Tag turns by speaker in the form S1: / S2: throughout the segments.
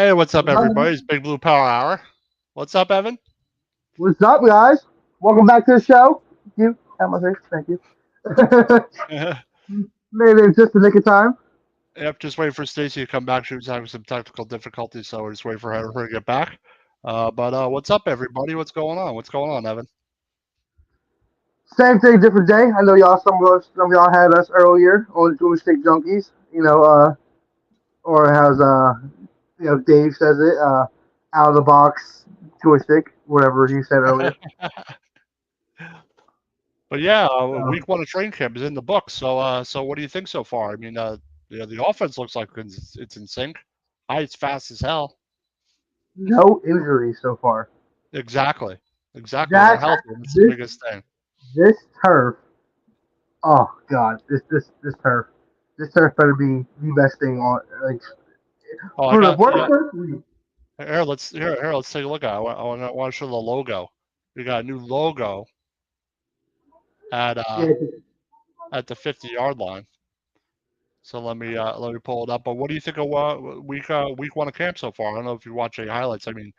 S1: Hey, what's up,
S2: What's
S1: everybody? It's Big Blue Power Hour. What's up, Evan?
S2: up, guys? Welcome back to the show. Thank you. Have my face. Thank you. Made it in just the nick of time.
S1: Yep, just waiting for Stacy to come back. She was having some technical difficulties, so we're just waiting for her to get back. But what's up, everybody? What's going on? What's going on, Evan?
S2: Same thing, different day. I know y'all. Some of y'all had us earlier on Doing Steak Junkies. Or as Dave says it, out of the box joystick, whatever he said earlier.
S1: But yeah,
S2: So,
S1: week one of training camp is in the books. So what do you think so far? I mean, the offense looks like it's in sync. Heights fast as hell.
S2: no injuries so far.
S1: Exactly, exactly. They're
S2: That
S1: healthy. That's the
S2: this
S1: biggest thing.
S2: this turf. Oh God, this turf. This turf better be the best thing on like
S1: Oh, I
S2: for the
S1: got
S2: worst
S1: yeah.
S2: first week.
S1: Let's take a look at it. I want to show the logo. We got a new logo at uh
S2: Yeah,
S1: at the 50-yard line. So let me pull it up. But what do you think of week one of camp so far? I don't know if you watch any highlights. I mean,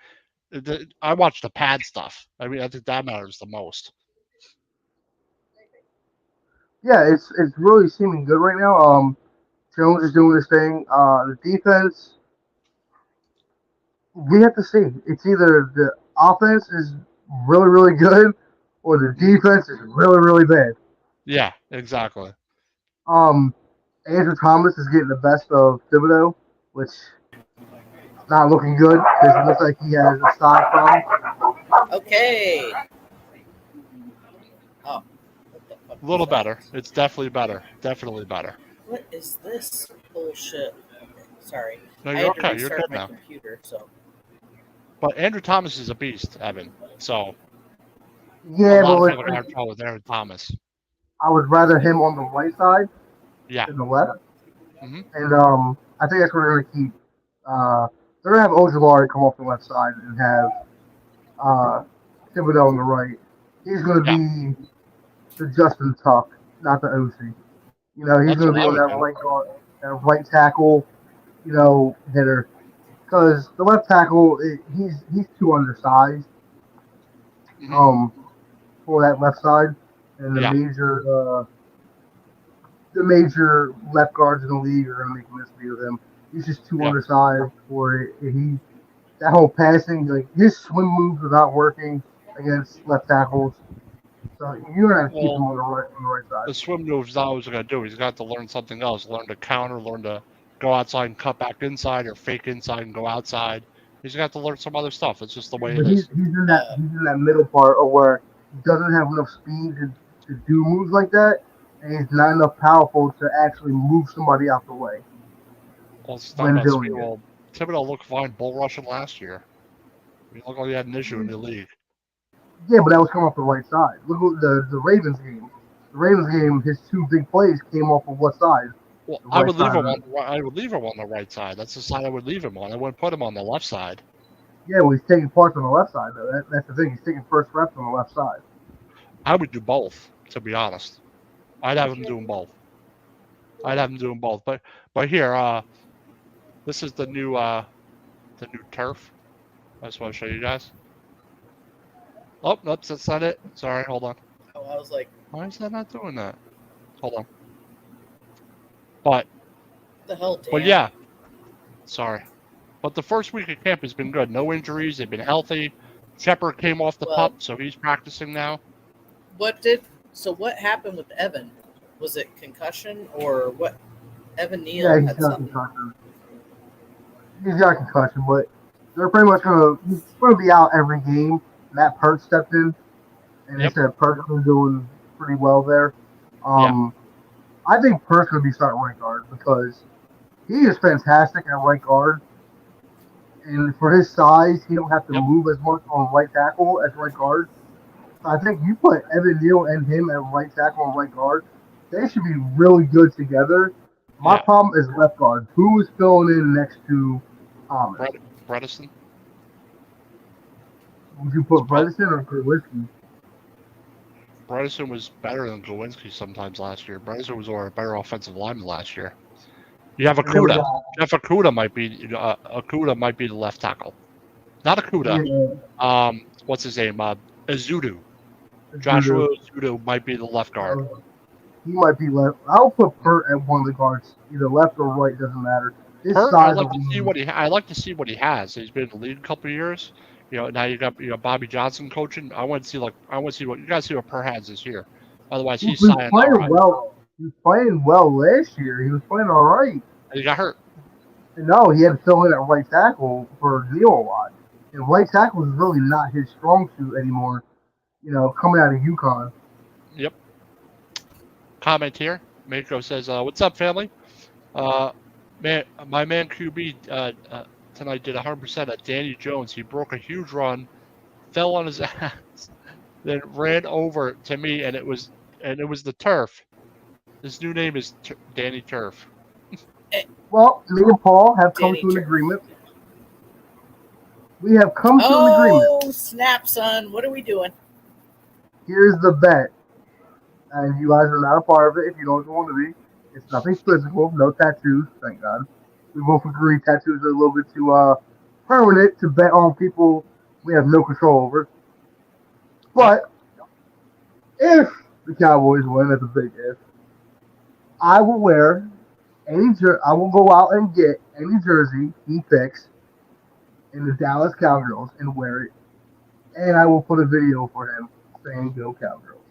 S1: I watched the pad stuff. I mean, I think that matters the most.
S2: yeah, it's really seeming good right now. Jones is doing his thing. The defense, we have to see. It's either the offense is really good, or the
S1: Mhm.
S2: defense is really bad.
S1: Yeah, exactly.
S2: Um, Andrew Thomas is getting the best of Thibodeau, which not looking good because it looks like he has a side problem.
S3: Okay. Oh, what the fuck
S1: A
S3: was
S1: little
S3: that?
S1: better. It's definitely better. Definitely better.
S3: What is this bullshit? Sorry,
S1: No,
S3: I
S1: you're
S3: had to
S1: okay. You're good
S3: restart my
S1: now.
S3: computer. So
S1: But Andrew Thomas is a beast, Evan. So a
S2: Yeah, but
S1: lot of
S2: like,
S1: people are gonna have trouble with Andrew Thomas.
S2: I would rather him on the right side
S1: Yeah.
S2: than the left.
S1: Hmm.
S2: And I think that's what they're going to keep. They're going to have Ojolari come off the left side and have uh, Thibodeau on the right. He's going to
S1: Yeah.
S2: be the Justin Tuck, not the OC. He's
S1: That's
S2: going to
S1: what
S2: be
S1: I
S2: on
S1: would
S2: that
S1: do.
S2: right guard, that right tackle, hitter. Because the left tackle, he's too undersized
S1: Hmm.
S2: um, for that left side, and
S1: Yeah.
S2: the major left guards in the league are going to make a mess of him. He's just too
S1: Yep.
S2: undersized for it. That whole passing, like his swim moves are not working against left tackles. So you're gonna have to keep him
S1: Well,
S2: on the right side.
S1: the swim move is not always going to do. He's got to learn something else. Learn to counter. Learn to go outside and cut back inside, or fake inside and go outside. He's got to learn some other stuff. It's just the way it
S2: But
S1: is.
S3: uh,
S2: he's in that middle part of where he doesn't have enough speed to do moves like that, and he's not enough powerful to actually move somebody out the way
S1: Well, it's not
S2: when
S1: about speed.
S2: doing it.
S1: Well, Thibodeau looked fine bull rushing last year. He looked like he had an issue in the league.
S2: Yeah, but that was coming off the right side. Look at the Ravens game. The Ravens game, his two big plays came off of what side?
S1: Well,
S2: The
S1: I
S2: right
S1: would leave
S2: side.
S1: him on. I would leave him on the right side. That's the side I would leave him on. I wouldn't put him on the left side.
S2: Yeah, well, he's taking parts on the left side though. That's the thing. He's taking first reps on the left side.
S1: I would do both, to be honest. I'd have him doing both. I'd have him doing both. But here, this is the new turf. I just want to show you guys. Oh, nope, that's not it. Sorry, hold on.
S3: I was like,
S1: Why is that not doing that? Hold on. But
S3: what the hell,
S1: but
S3: Dan?
S1: yeah, sorry. But the first week of camp has been good. No injuries. They've been healthy. Shepard came off the
S3: Well,
S1: pup, so he's practicing now.
S3: what did? So what happened with Evan? Was it concussion or what? Evan
S2: Yeah,
S3: Neal
S2: he's
S3: had
S2: got a
S3: something.
S2: concussion. He's got a concussion, but they're pretty much gonna be out every game. Matt Pert stepped in, and they
S1: Yep.
S2: said Pert's been doing pretty well there.
S1: Yeah.
S2: Um, I think Pert's gonna be starting right guard because he is fantastic at right guard, and for his size, he don't have to
S1: Yep.
S2: move as much on right tackle as right guard. So I think you put Evan Neal and him at right tackle and right guard, they should be really good together. My
S1: Yeah.
S2: problem is left guard. Who is filling in next to Thomas?
S1: Brett Bredesen.
S2: Would you
S1: It's
S2: put
S1: probably
S2: Bredesen or Kurlisky?
S1: Bredesen was better than Glowinski sometimes last year. Bredesen was a better offensive lineman last year. You have
S2: And then we
S1: Akuda.
S2: got
S1: Jeff Akuda might be the left tackle. Not Akuda. What's his name? Azudu. Joshua Azudu might be the left guard.
S2: He might be left. I'll put Pert at one of the guards, either left or right, doesn't matter. His
S1: Pert,
S2: size
S1: I like to see what he has. He's been in the league a couple of years. Now you got Bobby Johnson coaching. I want to see what you guys see what Pert has this year. Otherwise, he's
S2: was
S1: saying
S2: playing
S1: all right.
S2: well. He was playing well last year. He was playing all right.
S1: And he got hurt.
S2: And no, he had to fill in at right tackle for Neil a lot. And right tackle is really not his strong suit anymore. Coming out of UConn.
S1: Yep. Comment here. Mako says, "What's up, family? My man QB tonight did 100% at Danny Jones. He broke a huge run, fell on his ass, then ran over to me, and it was the Turf. His new name is Danny Turf."
S2: Well, me and Paul have come to an agreement. We have come to an agreement.
S3: Oh, snap, son. What are we doing?
S2: Here's the bet. And you guys are not a part of it if you don't want to be. It's nothing physical, no tattoos, thank God. We both agree tattoos are a little bit too permanent to bet on people we have no control over. But if the Cowboys win, that's a big if, I will wear I will go out and get any jersey he picks in the Dallas Cowgirls and wear it. And I will put a video for him saying "Go Cowgirls."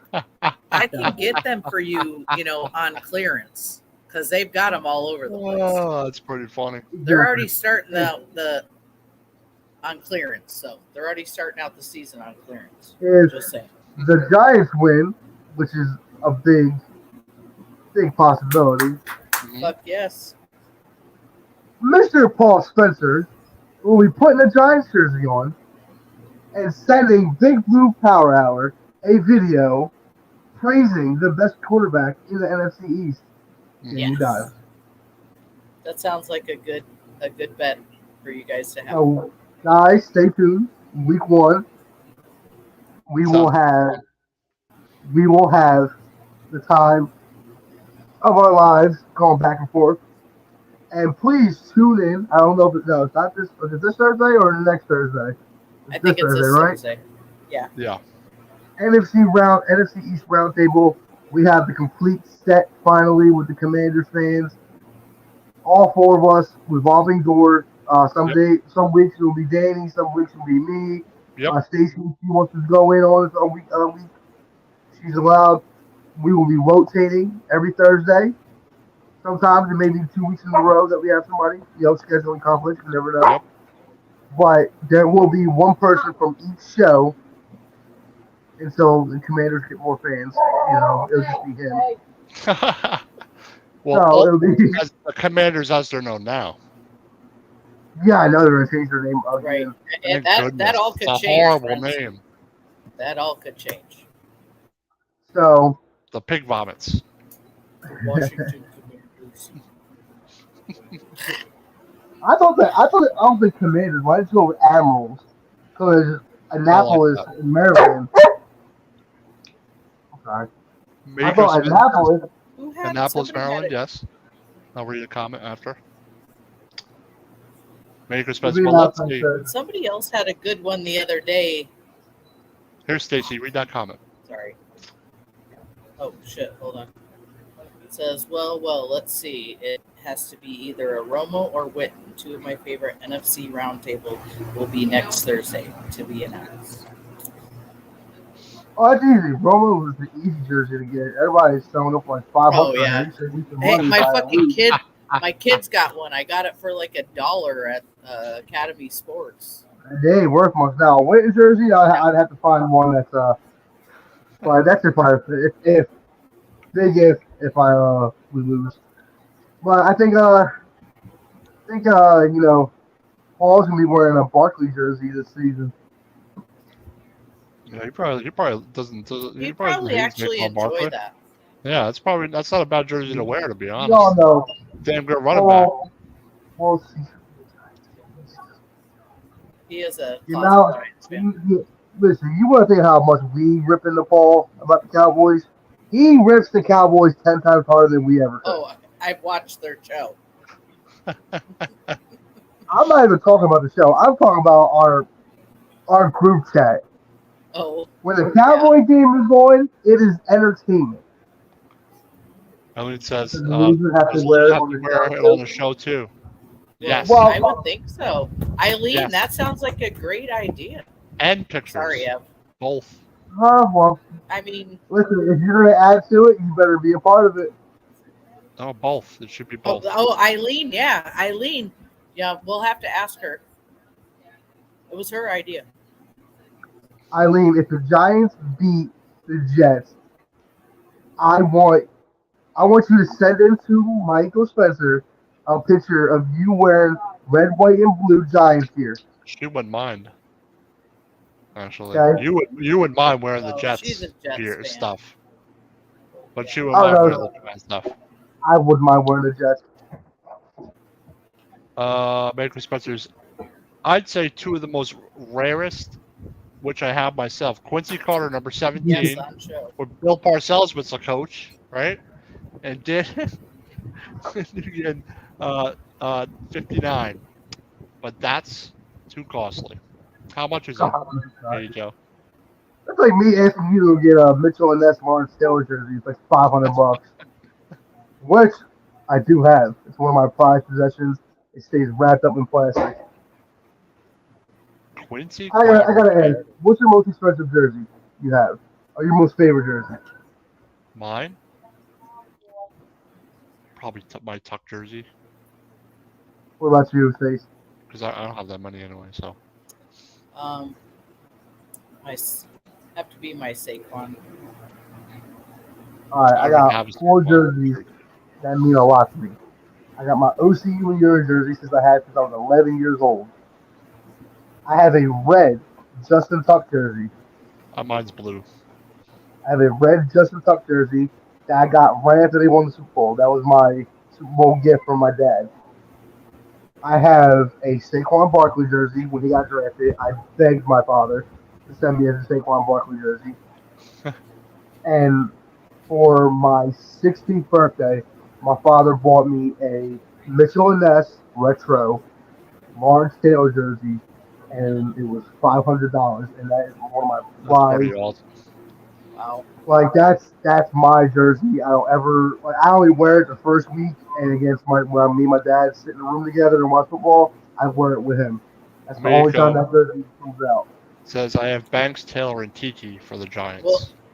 S3: I can get them for you, on clearance because they've got them all over the place.
S1: Oh, that's pretty funny.
S3: They're already starting out on clearance, so they're already starting out the season on clearance. Just saying.
S2: The Giants win, which is a big possibility.
S3: Fuck yes.
S2: Mr. Paul Spencer will be putting a Giants jersey on and sending Big Blue Power Hour a video praising the best quarterback in the NFC East.
S3: Yes. That sounds like a good bet for you guys to have.
S2: So, guys, stay tuned. Week 1, we will have the time of our lives going back and forth. And please tune in. I don't know if it's not this. Is it this Thursday or next Thursday?
S3: I think it's this Thursday. Yeah.
S1: Yeah.
S2: NFC East Roundtable. We have the complete set finally with the Commanders fans. All 4 of us, revolving door. Some weeks it will be Danny, some weeks it will be me.
S1: Yep.
S2: Stacy, she wants to go in on us a week. She's allowed. We will be rotating every Thursday. Sometimes it may be 2 weeks in a row that we have somebody. Scheduling conflicts, you never know.
S1: Yep.
S2: But there will be one person from each show until the Commanders get more fans. It'll just be him.
S1: Well,
S2: it'll be
S1: as the Commanders as they're known now.
S2: Yeah, I know they're gonna change their name
S3: Right,
S2: again.
S3: and that all could
S1: it's a
S3: change.
S1: Horrible
S3: friends.
S1: name.
S3: That all could change.
S2: So
S1: the pig vomits.
S3: Washington Commanders.
S2: I thought the Commanders. Why did you go with Admirals? Because Annapolis, in Maryland. I'm sorry. I thought
S1: Annapolis, Maryland. Yes. I'll read a comment after. Maker Spencer. Well, let's see.
S3: Somebody else had a good one the other day.
S1: Here's Stacy. Read that comment.
S3: Sorry. Oh shit! Hold on. It says, well, let's see. It has to be either a Romo or Witten. 2 of my favorite NFC roundtable will be next Thursday to be announced.
S2: Oh, that's easy. Romo was the easy jersey to get. Everybody's selling up like $500.
S3: Oh yeah. Hey, my fucking kid. My kid's got one. I got it for like $1 at Academy Sports.
S2: They ain't worth much now. Witten jersey, I'd have to find one that's but that's if we lose. But I think Paul's gonna be wearing a Barkley jersey this season.
S1: Yeah, he probably doesn't.
S3: He probably actually enjoy that.
S1: Yeah, that's not a bad jersey to wear, to be honest.
S2: We all know.
S1: Damn good running back.
S2: We'll see.
S3: He is a
S2: listen, you want to think how much we rip in the Paul about the Cowboys? He rips the Cowboys 10 times harder than we ever could.
S3: Oh, I've watched their show.
S2: I'm not even talking about the show. I'm talking about our group chat.
S3: Oh,
S2: When the Cowboy game is going, it is entertainment.
S1: Eileen says,
S2: Because the Losers have to
S1: does
S2: wear
S1: Lou
S2: it
S1: have
S2: on
S1: to
S2: the
S1: wear
S2: show
S1: it on
S2: too.
S1: the show too?
S3: well,
S1: Yes.
S3: I would
S2: Well,
S3: think so. Eileen,
S1: Yes.
S3: that sounds like a great idea.
S1: And
S3: Sorry,
S1: pictures.
S3: Ev.
S1: Both.
S2: well,
S3: I mean,
S2: listen, if you're gonna add to it, you better be a part of it.
S1: No, both. It should be
S3: oh,
S1: both.
S3: Eileen, yeah, Eileen. Yeah, we'll have to ask her. It was her idea.
S2: Eileen, if the Giants beat the Jets, I want I want you to send in to Michael Spencer a picture of you wearing red, white, and blue Giants gear.
S1: She wouldn't mind. Actually,
S2: Okay?
S1: you wouldn't mind wearing the
S3: Oh, she's a
S1: Jets
S3: Jets
S1: gear
S3: fan.
S1: stuff, but
S3: Yeah.
S1: she wouldn't
S2: Oh
S1: mind wearing
S2: no,
S1: the Giants stuff.
S2: I wouldn't mind wearing the Jets.
S1: Baker Spencer's. I'd say two of the most rarest, which I have myself. Quincy Carter, number
S3: Yes,
S1: 17,
S3: on show.
S1: where Bill Parcells was the coach, right? And did in 59, but that's too costly. How much is it? Here you go.
S2: That's like me asking you to get a Mitchell and Ness Lawrence Taylor jersey. It's like $500, which I do have. It's one of my prized possessions. It stays wrapped up in plastic.
S1: Quincy
S2: I
S1: Carter,
S2: gotta ask, what's your most expensive jersey you have? Or your most favorite jersey?
S1: mine, probably my Tuck jersey,
S2: What about you, Face?
S1: because I don't have that money anyway. So
S3: Um, have to be my Saquon.
S2: Alright,
S1: I
S2: I
S1: don't even
S2: got
S1: have a
S2: four
S1: Saquon
S2: jerseys
S1: jersey.
S2: that mean a lot to me. I got my OCU and Euro jersey since I was 11 years old. I have a red Justin Tuck jersey.
S1: Mine's blue.
S2: I have a red Justin Tuck jersey that I got right after they won the Super Bowl. That was my Super Bowl gift from my dad. I have a Saquon Barkley jersey when he got drafted. I begged my father to send me a Saquon Barkley jersey. And for my 16th birthday, my father bought me a Mitchell and Ness retro Lawrence Taylor jersey, and it was $500. And that is one of my
S1: That's pretty
S2: prized.
S1: awesome.
S3: Wow.
S2: Like that's my jersey. I don't ever like. I only wear it the first week, and against when me and my dad sit in the room together and watch football, I wear it with him. That's the only time
S1: Miko
S2: that jersey comes out.
S1: says I have Banks, Taylor, and Tiki for the Giants.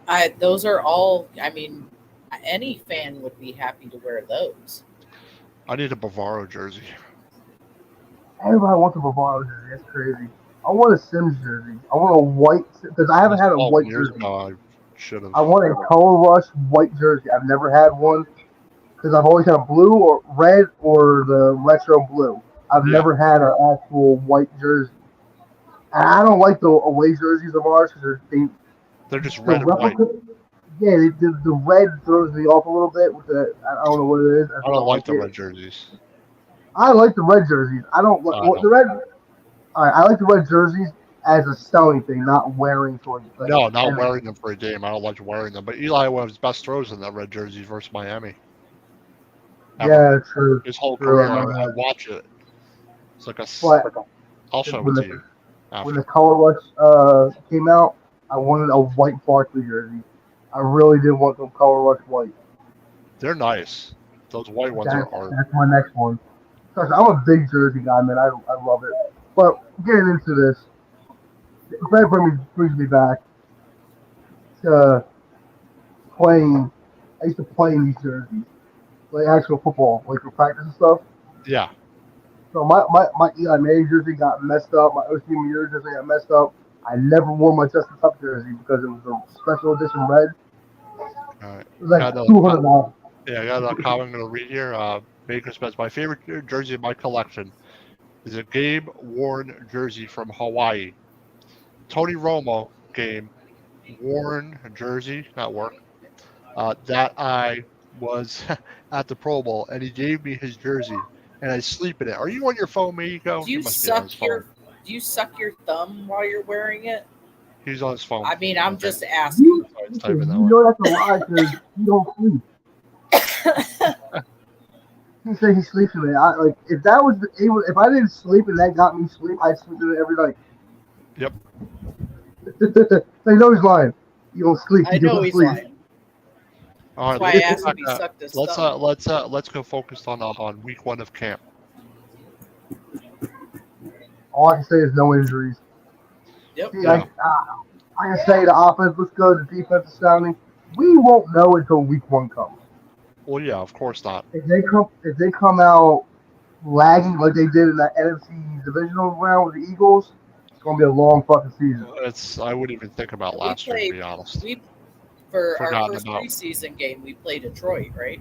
S3: Well, those are all. I mean, any fan would be happy to wear those.
S1: I need a Bavaro jersey.
S2: Everybody wants a Bavaro jersey. That's crazy. I want a Sims jersey. I want a white because I haven't had a
S1: 12
S2: white
S1: years
S2: jersey.
S1: ago, I should have.
S2: I want a color rush white jersey. I've never had one because I've always had a blue or red or the retro blue. I've
S1: Yeah.
S2: never had an actual white jersey. And I don't like the away jerseys of ours because
S1: They're just
S2: the
S1: red and white.
S2: replica. Yeah, the red throws me off a little bit. With the I don't know what it is. I
S1: I
S2: just
S1: don't like the
S2: it.
S1: red jerseys.
S2: I like the red jerseys. I don't like
S1: I
S2: the red. All right, I like the red jerseys as a selling thing, not wearing for like.
S1: No, not
S2: And
S1: wearing them for a game. I don't like wearing them. But Eli had his best throws in that red jersey versus Miami. Ever.
S2: yeah, true.
S1: His whole
S2: True,
S1: career,
S2: I
S1: I
S2: remember that.
S1: watch it. It's like a.
S2: But
S1: I'll show
S2: when
S1: it
S2: the
S1: to you
S2: when the
S1: after.
S2: color rush came out, I wanted a white Barkley jersey. I really did want some color rush white.
S1: They're nice. Those white ones are art.
S2: That's my next one. Trust me, I'm a big jersey guy, man. I love it. But getting into this, that brings me back to playing. I used to play in these jerseys, like actual football, like for practice and stuff.
S1: Yeah.
S2: So my Eli Manning jersey got messed up. My OC Muir jersey got messed up. I never wore my Justin Tuck jersey because it was a special edition red.
S1: All right.
S2: It was like
S1: Got another
S2: $200.
S1: Yeah, I got a comment I'm going to read here. Baker Spence, my favorite jersey in my collection is a game-worn jersey from Hawaii. Tony Romo game, worn jersey, not work, that I was at the Pro Bowl, and he gave me his jersey, and I sleep in it. Are you on your phone, Meiko?
S3: Do you
S1: must be on his
S3: suck
S1: phone.
S3: Do you suck your thumb while you're wearing it?
S1: He's on his phone.
S3: I mean, I'm just asking.
S2: You know that's a lie because you don't sleep. He said he sleeps in it. If that was if I didn't sleep and that got me sleep, I'd sleep in it every night.
S1: Yep.
S2: They know he's lying. You don't sleep.
S3: I
S2: You
S3: know
S2: don't
S3: he's
S2: sleep.
S3: lying.
S1: All
S3: That's
S1: right,
S3: why I
S1: let's
S3: asked if he
S1: uh,
S3: sucked his
S1: let's
S3: stomach.
S1: let's go focused on week 1 of camp.
S2: All I can say is no injuries.
S3: Yep.
S2: See,
S1: Yeah.
S2: I can say the offense looks good, the defense is sounding. We won't know until week 1 comes.
S1: Well, yeah, of course not.
S2: If they come out lagging like they did in that NFC divisional round with the Eagles, it's gonna be a long fucking season.
S1: I wouldn't even think about
S3: We
S1: last year, to
S3: played.
S1: be honest.
S3: We for our
S1: Forgotten
S3: first
S1: about.
S3: preseason game, we played Detroit, right?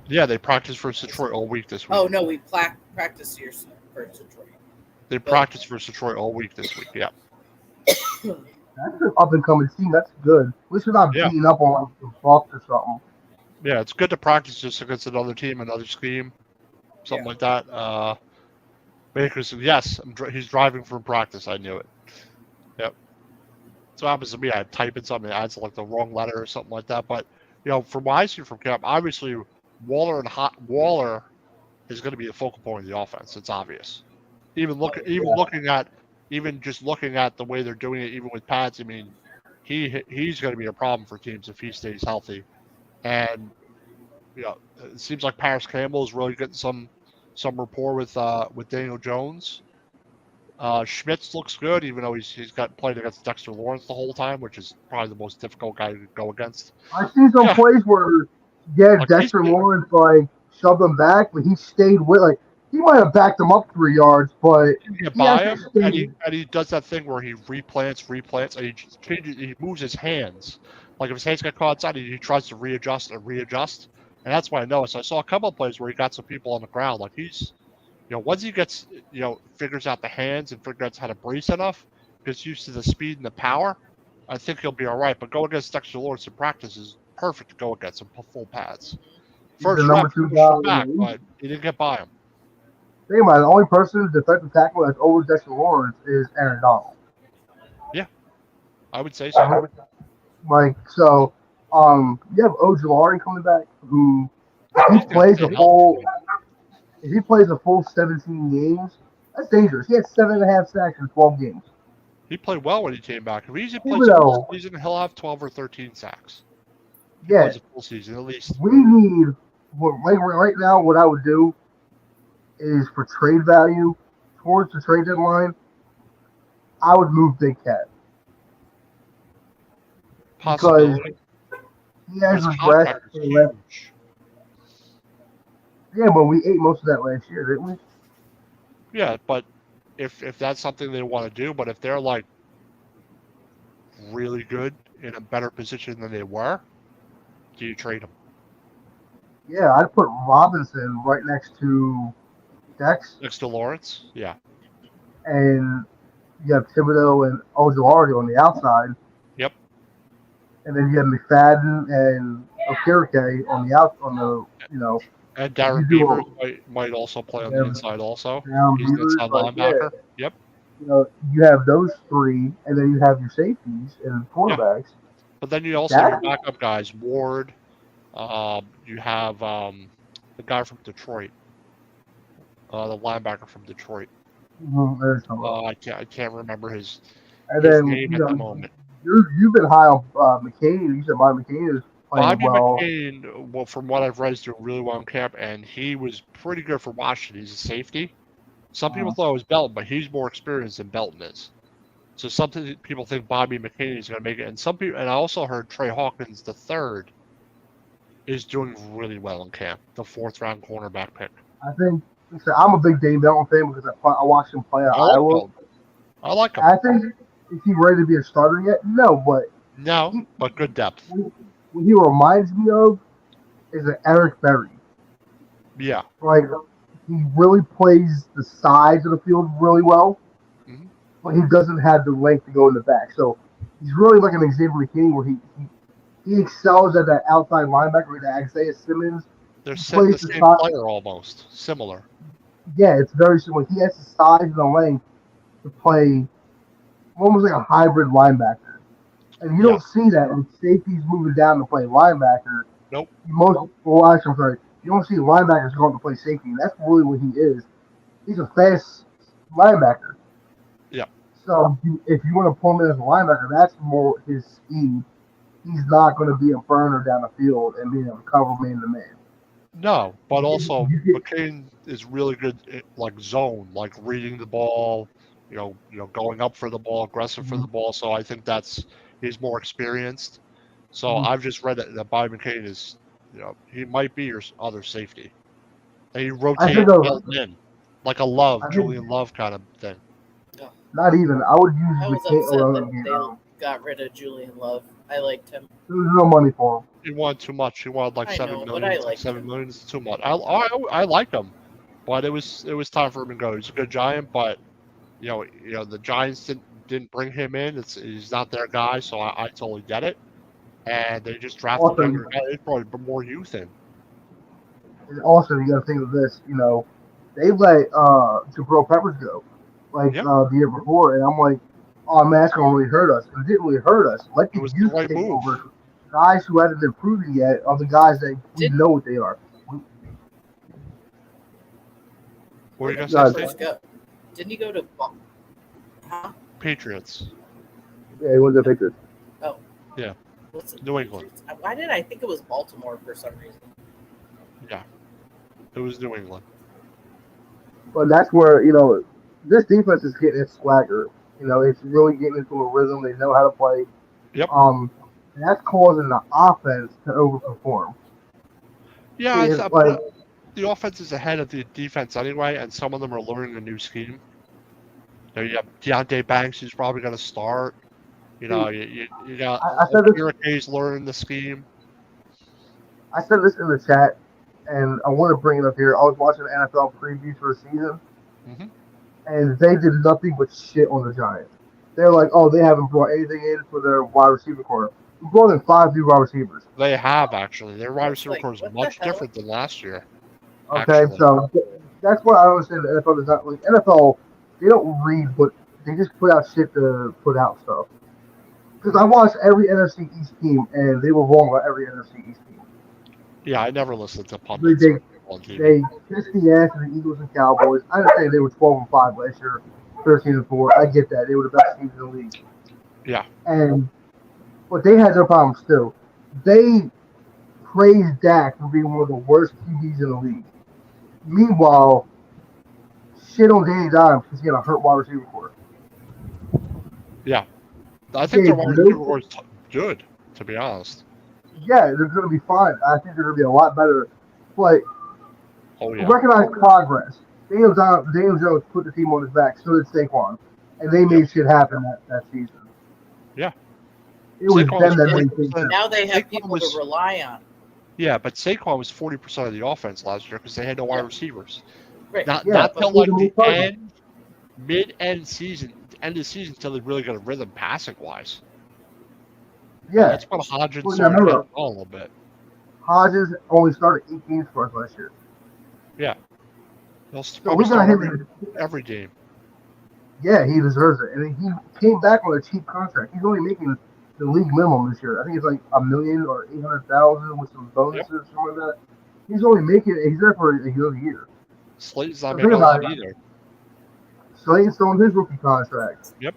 S1: Yeah, they practiced for Detroit all week this week.
S3: Oh no, we practiced here for Detroit.
S1: They practiced for Detroit all week this week. Yeah.
S2: That's an up and coming team. That's good. We should not
S1: Yeah.
S2: beating up on like the Bucks or something.
S1: Yeah, it's good to practice just against another team, another scheme, something
S3: Yeah.
S1: like that. Baker said, yes, he's driving from practice. I knew it. Yep. So what happens to me. I type in something, it adds like the wrong letter or something like that. But, from what I see from camp, obviously Waller is going to be the focal point of the offense. It's obvious. Even looking at the way they're doing it, even with pads, I mean, he's going to be a problem for teams if he stays healthy. And it seems like Paris Campbell is really getting some rapport with Daniel Jones. Schmitz looks good, even though he's got played against Dexter Lawrence the whole time, which is probably the most difficult guy to go against.
S2: I see some
S1: Yeah,
S2: plays where
S1: like
S2: Dexter Lawrence shoved him back, but he stayed with he might have backed him up 3 yards, but
S1: he can get
S2: he
S1: by
S2: actually
S1: him,
S2: stayed.
S1: and he does that thing where he replants, and he moves his hands. Like if his hands get caught outside, he tries to readjust, and that's why I noticed. I saw a couple of plays where he got some people on the ground. Like he's, once he gets, figures out the hands and figures out how to brace enough, gets used to the speed and the power, I think he'll be all right. But go against Dexter Lawrence in practice is perfect to go against him full pads.
S2: He's the
S1: First
S2: number
S1: rep, he
S2: 2
S1: pushed
S2: guy
S1: him
S2: in the
S1: back,
S2: league.
S1: but he didn't get by him.
S2: Think about it, the only person defensive tackle that's over Dexter Lawrence is Aaron Donald.
S1: Yeah, I would say so.
S2: So, you have Ojulari coming back, who
S1: He's gonna stay healthy.
S2: if he plays a full 17 games, that's dangerous. He had 7.5 sacks in 12 games.
S1: He played well when he came back. If he plays
S2: Even
S1: a
S2: though,
S1: full season, he'll have 12 or 13 sacks. He
S2: yeah,
S1: plays a full season at least.
S2: we need right now. What I would do is for trade value towards the trade deadline, I would move Big Cat because
S1: Possibility.
S2: he has
S1: His
S2: regressed
S1: contract is
S2: for the last.
S1: huge.
S2: Yeah, but we ate most of that last year, didn't we?
S1: Yeah, but if that's something they want to do, but if they're like really good in a better position than they were, do you trade them?
S2: Yeah, I'd put Robinson right next to Dex,
S1: Next to Lawrence? Yeah.
S2: and you have Thibodeau and Ojulari on the outside,
S1: Yep.
S2: and then you have McFadden and Okirike on the
S1: And
S2: if
S1: Darren
S2: you do
S1: Beavers might also play on the inside also. He's an
S2: Beavers,
S1: inside linebacker. Yep.
S2: you have those 3, and then you have your safeties and
S1: Yeah.
S2: quarterbacks.
S1: But then you also have your backup guys, Ward. You have the guy from Detroit, the linebacker from Detroit. I can't remember his name at the moment.
S2: You've been high on McCain. You said Bobby McCain is playing
S1: Bobby
S2: well.
S1: McCain, well, from what I've read, is doing really well in camp, and he was pretty good for Washington. He's a safety. Some people thought it was Belton, but he's more experienced than Belton is. So some people think Bobby McCain is going to make it, and I also heard Trey Hawkins the third is doing really well in camp, the 4th-round cornerback pick.
S2: I think I'm a big Dane Belton fan because I watched him play at Iowa.
S1: I like him.
S2: I think is he ready to be a starter yet? No, but
S1: good depth.
S2: What he reminds me of is an Eric Berry.
S1: Yeah.
S2: Like he really plays the sides of the field really well, but he doesn't have the length to go in the back. So he's really like an Xavier McKinney where he excels at that outside linebacker, that Isaiah Simmons.
S1: They're the same player almost, similar.
S2: Yeah, it's very similar. He has the size and the length to play almost like a hybrid linebacker. And you don't see that when safety's moving down to play linebacker.
S1: Nope.
S2: You You don't see linebackers going to play safety. That's really what he is. He's a fast linebacker.
S1: Yeah.
S2: So if you want to pull him in as a linebacker, that's more his speed. He's not going to be a burner down the field and being able to cover man to man.
S1: No, but also
S2: You get,
S1: McCain is really good at, like zone, like reading the ball, going up for the ball, aggressive for the ball. So I think he's more experienced. So I've just read that Bobby McCain is, he might be your other safety. And he
S2: I think
S1: rotate
S2: of,
S1: Elton in, like a Love,
S2: I think
S1: Julian Love kind of thing.
S3: Oh,
S2: not even. I would use
S3: I was
S2: McCain.
S3: upset
S2: Well,
S3: that they got rid of Julian Love. I liked him.
S2: there was no money for him.
S1: He wanted too much. He wanted like
S3: I
S1: 7
S3: know, but
S1: million.
S3: I
S1: It's like
S3: liked
S1: 7
S3: him.
S1: million is too much. I like him, but it was time for him to go. He's a good Giant, but the Giants didn't bring him in. He's not their guy, so I totally get it. And they just drafted
S2: Also,
S1: younger guys. They brought more youth in.
S2: also, you got to think of this. They let Jabril Peppers go, like
S1: Yep.
S2: the year before, and I'm like, oh man, that's gonna really hurt us. And it didn't really hurt us. Let
S1: It
S2: the
S1: was the
S2: youth
S1: right
S2: take
S1: move.
S2: over. Guys who haven't been proven yet are the guys that we know what they are.
S1: What were you
S3: Where
S1: gonna
S3: did
S1: say,
S3: Peppers
S1: Steve?
S3: go? Didn't he go to? Huh?
S1: Patriots.
S2: Yeah, he went to the Patriots.
S3: Oh.
S1: Yeah.
S3: What's it?
S1: New England.
S3: Why did I think it was Baltimore for some reason?
S1: Yeah. It was New England.
S2: But that's where this defense is getting its swagger. It's really getting into a rhythm. They know how to play.
S1: Yep.
S2: And that's causing the offense to overperform.
S1: Yeah,
S2: It's like
S1: the offense is ahead of the defense anyway, and some of them are learning a new scheme. You have Deontay Banks, who's probably going to start. You got
S2: I said this.
S1: Okirike's learning the scheme.
S2: I said this in the chat, and I want to bring it up here. I was watching the NFL previews for the season, and they did nothing but shit on the Giants. They're like, oh, they haven't brought anything in for their wide receiver core. We brought in 5 new wide receivers.
S1: They have, actually. Their wide
S3: It's
S1: receiver
S3: like,
S1: core is
S3: what the
S1: much
S3: hell?
S1: different than last year.
S2: Okay,
S1: Actually.
S2: so that's why I don't understand the NFL does not like NFL. They don't read, but they just put out shit to put out stuff. Because I watched every NFC East team, and they were wrong about every NFC East team.
S1: Yeah, I never listened to pundits on TV.
S2: They kissed the ass of the Eagles and Cowboys. I understand they were 12-5 last year, 13-4. I get that. They were the best teams in the league.
S1: Yeah.
S2: But they had their problems too. They praised Dak for being one of the worst QBs in the league. Meanwhile, shit on Danny Dimes because he had a hurt wide receiver core.
S1: Yeah. I think their wide receiver core is good, to be honest.
S2: Yeah, they're going to be fine. I think they're going to be a lot better. But
S1: yeah.
S2: Recognize progress. Daniel Jones put the team on his back, so did Saquon. And they made shit happen that season.
S1: Yeah.
S2: It was them that made things happen.
S3: Now they have people to rely on.
S1: Yeah, but Saquon was 40% of the offense last year because they had no wide receivers.
S3: Right.
S1: Not till like the mid-end season, end of the season, until they really got a rhythm passing-wise.
S2: Yeah.
S1: That's when Hodgins started getting a little bit.
S2: Hodgins only started 8 games for us last year.
S1: Yeah. He'll probably start every game.
S2: Yeah, he deserves it. And he came back on a cheap contract. He's only making the league minimum this year. I think it's like $1 million or $800,000 with some bonuses or something like that. He's only making it. He's there for another year.
S1: Slayton's not making a lot either.
S2: Slayton's still on his rookie contract.
S1: Yep.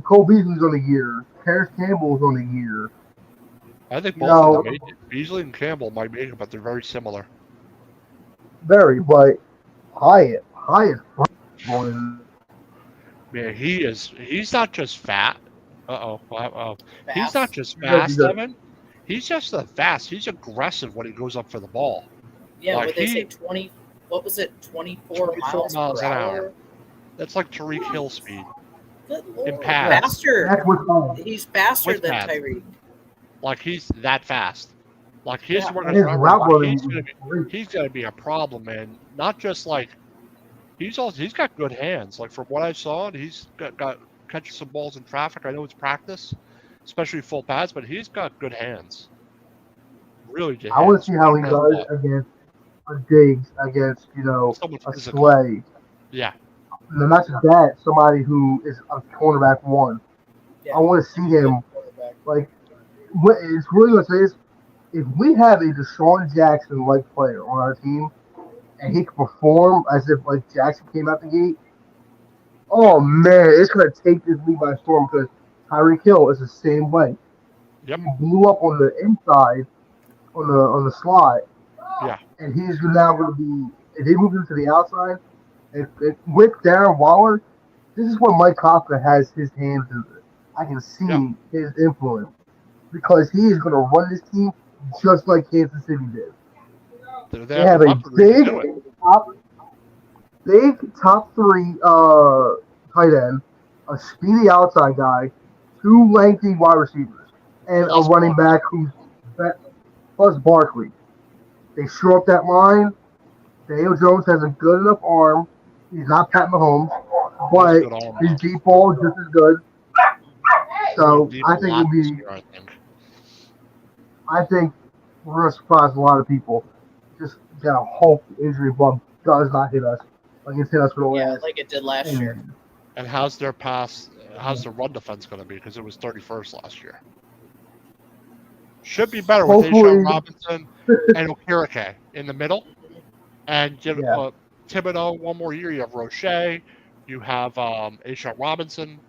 S2: Cole Beasley's on a year. Harris Campbell's on a year.
S1: I think both of them made it. Beasley and Campbell might make it, but they're very similar.
S2: Very, but Hyatt going.
S1: Man, he's not just fat. He's not just fast, Evan. He's just fast. He's aggressive when he goes up for the ball.
S3: Yeah, what they say 20, what was it, 24 miles per hour?
S1: That's like Tyreek Hill speed.
S3: Good Lord.
S1: In pass.
S3: Faster. He's faster than Tyreek.
S1: Like he's that fast. Like he's going to be a problem, man. Not just like he's got good hands. Like from what I saw, he's got catching some balls in traffic. I know it's practice, especially full pads, but he's got good hands. Really good.
S2: I want to see how he does against a Diggs, against a Slay.
S1: Yeah.
S2: No, not just that. Somebody who is a cornerback one. Yeah. I want to see him like. What it's really going to say is if we have a Deshaun Jackson like player on our team and he can perform as if like Jackson came out the gate, oh man, it's gonna take this league by storm because Tyreek Hill is the same way.
S1: Yep.
S2: He blew up on the inside on the slot,
S1: Yeah.
S2: and he's now going to be. If they move him to the outside, with Darren Waller, this is where Mike Kafka has his hands in it. I can
S1: Yeah.
S2: see his influence because he is going to run this team just like Kansas City did.
S1: They
S2: They
S1: have the
S2: have a
S1: weaponry to do it.
S2: big top three tight end, a speedy outside guy, two lengthy wide receivers, and a
S1: Plus
S2: running back who's plus Barkley. They shore up that line. Daniel Jones has a good enough arm. He's not Pat Mahomes,
S1: He has a
S2: but
S1: good arm.
S2: his deep ball is just as good. So
S1: Deep
S2: I
S1: a
S2: think
S1: lot
S2: it'll
S1: this
S2: be.
S1: year, I think.
S2: I think we're gonna surprise a lot of people. Just gotta hope the injury bug does not hit us like it's hit us for the
S3: Yeah,
S2: last
S3: like it did last
S2: 10
S3: year.
S2: years.
S1: And how's their run defense going to be? Because it was 31st last year. Should be better with
S2: Hopefully,
S1: Ashawn Robinson and Okirike in the middle. And give
S2: yeah.
S1: Thibodeau one more year. You have Roche. You have Ashawn Robinson,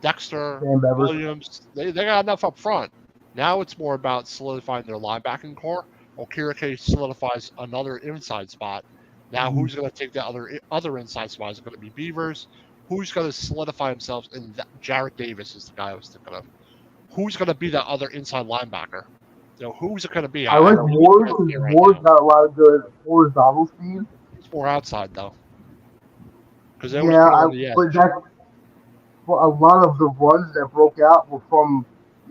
S1: Dexter,
S2: Sam Beavers.
S1: Williams. They got enough up front. Now it's more about solidifying their linebacking core. Okirike solidifies another inside spot. Now, who's going to take the other inside spot? Is it going to be Beavers? Who's going to solidify himself? And Jarrett Davis is the guy I was thinking of. Who's going to be that other inside linebacker? Who's it going to be?
S2: I like
S1: really
S2: Ward
S1: can't
S2: because
S1: see right
S2: Ward's
S1: now.
S2: got a lot of good horizontal speed.
S1: It's more outside though, because they
S2: Yeah,
S1: always put it on the edge.
S2: but a lot of the runs that broke out were from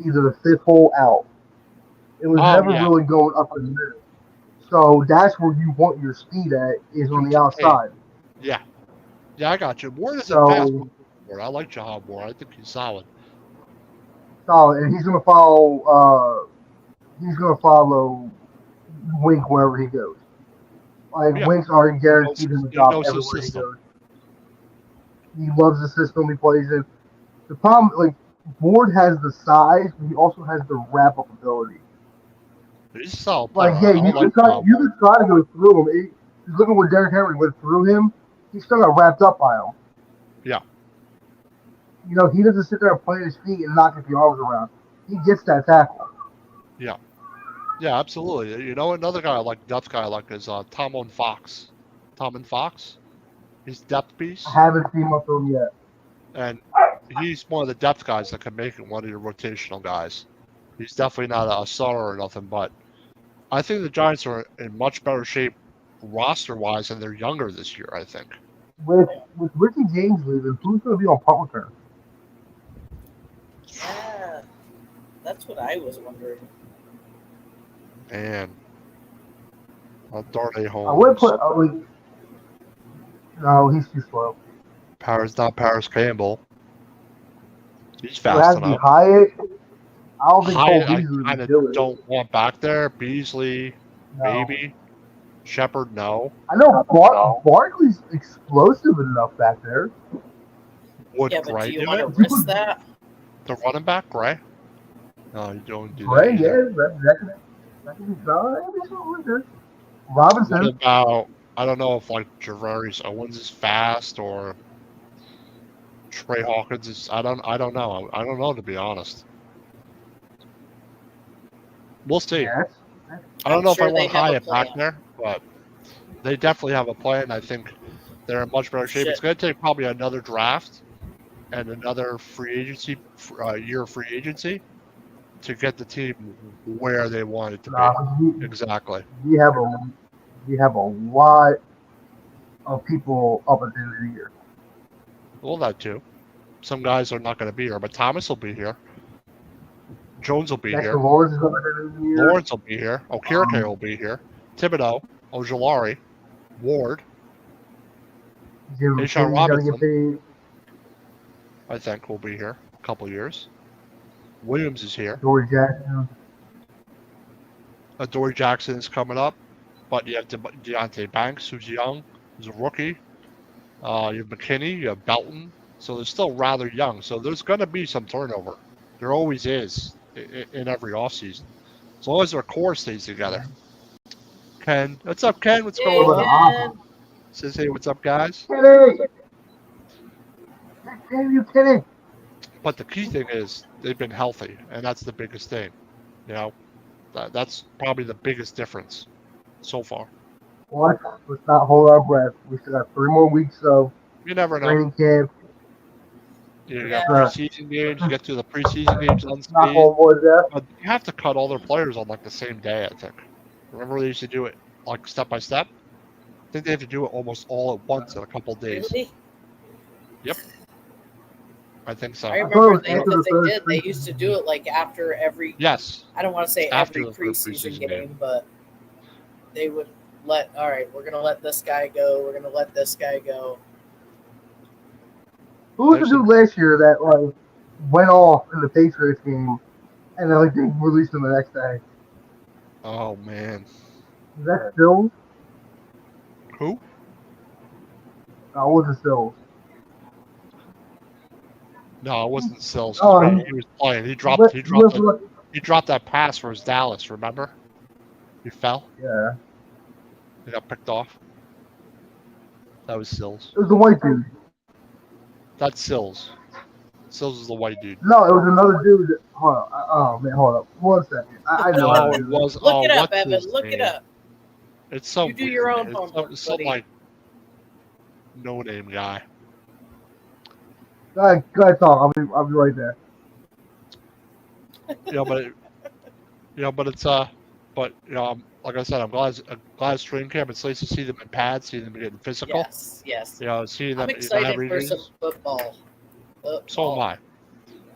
S2: either the fifth hole out. It was
S1: Oh
S2: never
S1: yeah,
S2: really going up the middle. So that's where you want your speed at is
S1: to
S2: on the
S1: contain.
S2: outside.
S1: Yeah, I got you. Ward isn't fast.
S2: So
S1: I like Jahab Ward. I think he's solid.
S2: solid, and he's gonna follow. He's gonna follow Wink wherever he goes. Like
S1: Yeah.
S2: Wink's already guaranteed him a
S1: He
S2: job
S1: knows his
S2: everywhere he
S1: system.
S2: goes. He loves the system he plays in. The problem, like Ward has the size, but he also has the wrap up ability.
S1: He's a solid player.
S2: Like, yeah,
S1: I like Jahab
S2: you
S1: Ward.
S2: could try to go through him. Just look at what Derrick Henry went through him. He still got wrapped up by him.
S1: Yeah.
S2: You know, he doesn't sit there and plant his feet and knock his arms around. He gets that tackle.
S1: Yeah, absolutely. You know, another guy I like, depth guy I like is Tomlin Fox. Tomlin Fox. He's depth piece,
S2: I haven't seen much of him yet.
S1: and he's one of the depth guys that can make it one of your rotational guys. He's definitely not a starter or nothing, but I think the Giants are in much better shape roster-wise, and they're younger this year, I think.
S2: With Ricky James leaving, who's going to be on punt return?
S3: Yeah, that's what I was wondering.
S1: And Darnay Holmes.
S2: I would put. No, he's too slow.
S1: Not Paris Campbell. He's
S2: It has
S1: fast
S2: to be
S1: enough.
S2: Hyatt. I don't think Cole
S1: Hyatt, I
S2: Beasley
S1: kind
S2: would do
S1: of
S2: it.
S1: don't want back there. Beasley,
S2: No.
S1: maybe. Shepard, no.
S2: I know Barkley's explosive enough back there.
S1: Would
S3: Yeah, but
S1: Gray
S3: do you
S1: do
S3: want
S1: it?
S3: to risk that?
S1: The running back, Gray? No, you don't do
S2: Gray,
S1: that. either.
S2: yeah, that could be no, that could be something like that.
S1: What
S2: Robinson,
S1: about, I don't know if like Javarius Owens is fast or Trey Hawkins is, I don't know. I don't know, to be honest. We'll see.
S2: yeah,
S1: I don't
S3: I'm
S1: know
S3: sure
S1: if I
S3: they
S1: want
S3: have a
S1: Hyatt back
S3: plan.
S1: there, but they definitely have a plan. I think they're in much better shape.
S3: Shit.
S1: It's going to take probably another draft and another free agency, year of free agency to get the team where they want it to be. Exactly.
S2: we have a lot of people up at the end of the year.
S1: Well, that too. Some guys are not going to be here, but Thomas will be here. Jones will be
S2: Dexter
S1: here.
S2: Lawrence is up at the end of the year.
S1: Lawrence will be here. Okirike will be here. Thibodeau, Ojulari, Ward,
S2: Jim
S1: Ashawn
S2: McKinney's gotta
S1: Robinson.
S2: get paid.
S1: I think will be here a couple years. Williams is here.
S2: Dory Jackson.
S1: Dory Jackson is coming up, but you have Deontay Banks, who's young, who's a rookie. You have McKinney, you have Belton, so they're still rather young. So there's going to be some turnover. There always is in every offseason. As long as their core stays together. Ken, what's up, Ken? What's
S3: Hey,
S1: going
S2: What about
S1: on?
S2: the
S3: Ken.
S2: offense?
S1: Says, hey, what's up, guys?
S2: Kenny! Damn you, Kenny!
S1: But the key thing is they've been healthy, and that's the biggest thing. You know, that's probably the biggest difference so far.
S2: What? Let's not hold our breath. We still got 3 more weeks of
S1: You never know.
S2: training camp.
S1: You
S3: Yeah.
S1: got
S2: Let's,
S1: preseason games. You get to the preseason games
S2: knock
S1: unscathed.
S2: on wood there.
S1: But you have to cut all their players on like the same day, I think. Remember they used to do it like step by step? I think they have to do it almost all at once in a couple of days.
S3: Really?
S1: Yep. I think so.
S3: I
S2: I thought it
S3: remember
S2: was
S3: they,
S2: after
S3: because
S2: the third
S3: they used to do it like after every,
S1: Yes.
S3: I don't want to say
S1: After
S3: every
S1: the third
S3: preseason
S1: preseason
S3: game,
S1: game.
S3: but they would all right, we're going to let this guy go. We're going to let this guy go.
S2: Who was the
S1: There's
S2: dude last year that like went off in the Patriots game and then like they released him the next day?
S1: Oh man.
S2: Is that Stills?
S1: Who?
S2: No, it wasn't Stills.
S1: No, it wasn't Sills.
S2: Oh,
S1: He was playing. He
S2: he
S1: dropped that pass for his Dallas, remember? He fell.
S2: yeah,
S1: He got picked off. That was Sills.
S2: it was the white dude.
S1: That's Sills. Sills is the white dude.
S2: No, it was another dude. Hold on. Oh man, hold up. 1 second. I know
S1: Oh,
S2: how to
S1: it
S2: do this.
S1: was.
S3: Look it up,
S1: what's
S3: Evan.
S1: his
S3: Look it
S1: name?
S3: up.
S1: It's some
S3: You do your
S1: weird
S3: own
S1: name.
S3: homework,
S1: It's some
S3: buddy.
S1: like no name guy.
S2: Go ahead, talk. I'll be right there.
S1: You know, but it's but like I said, I'm glad it's training camp. It's nice to see them in pads, see them getting physical.
S3: Yes, yes.
S1: You know, seeing them
S3: I'm
S1: not
S3: excited
S1: having
S3: for some
S1: injuries.
S3: football.
S1: So am I.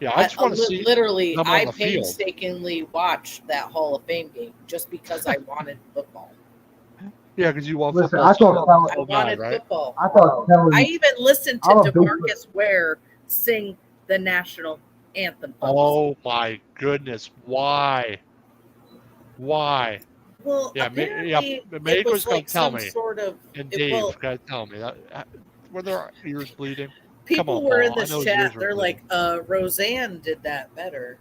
S1: Yeah, I just want to see
S3: Literally,
S1: them on
S3: I
S1: the field.
S3: painstakingly watched that Hall of Fame game just because I wanted football.
S1: Yeah, because you want
S2: Listen,
S1: football.
S2: I thought Kellen,
S3: I
S1: football guy,
S3: wanted
S1: right?
S3: football.
S2: I thought Kellen.
S3: I even listened to
S2: I'm a big
S3: DeMarcus Ware sing the national anthem. Folks.
S1: Oh my goodness! Why? Why?
S3: Well,
S1: Yeah,
S3: apparently it
S1: Meiko's
S3: was
S1: gonna
S3: like
S1: tell
S3: some
S1: me,
S3: sort of.
S1: and
S3: It,
S1: Dave
S3: well,
S1: gotta tell me that were their ears bleeding?
S3: people
S1: on,
S3: were
S1: Paul.
S3: in this
S1: I know his
S3: chat.
S1: ears were
S3: They're
S1: bleeding.
S3: like, Roseanne did that better.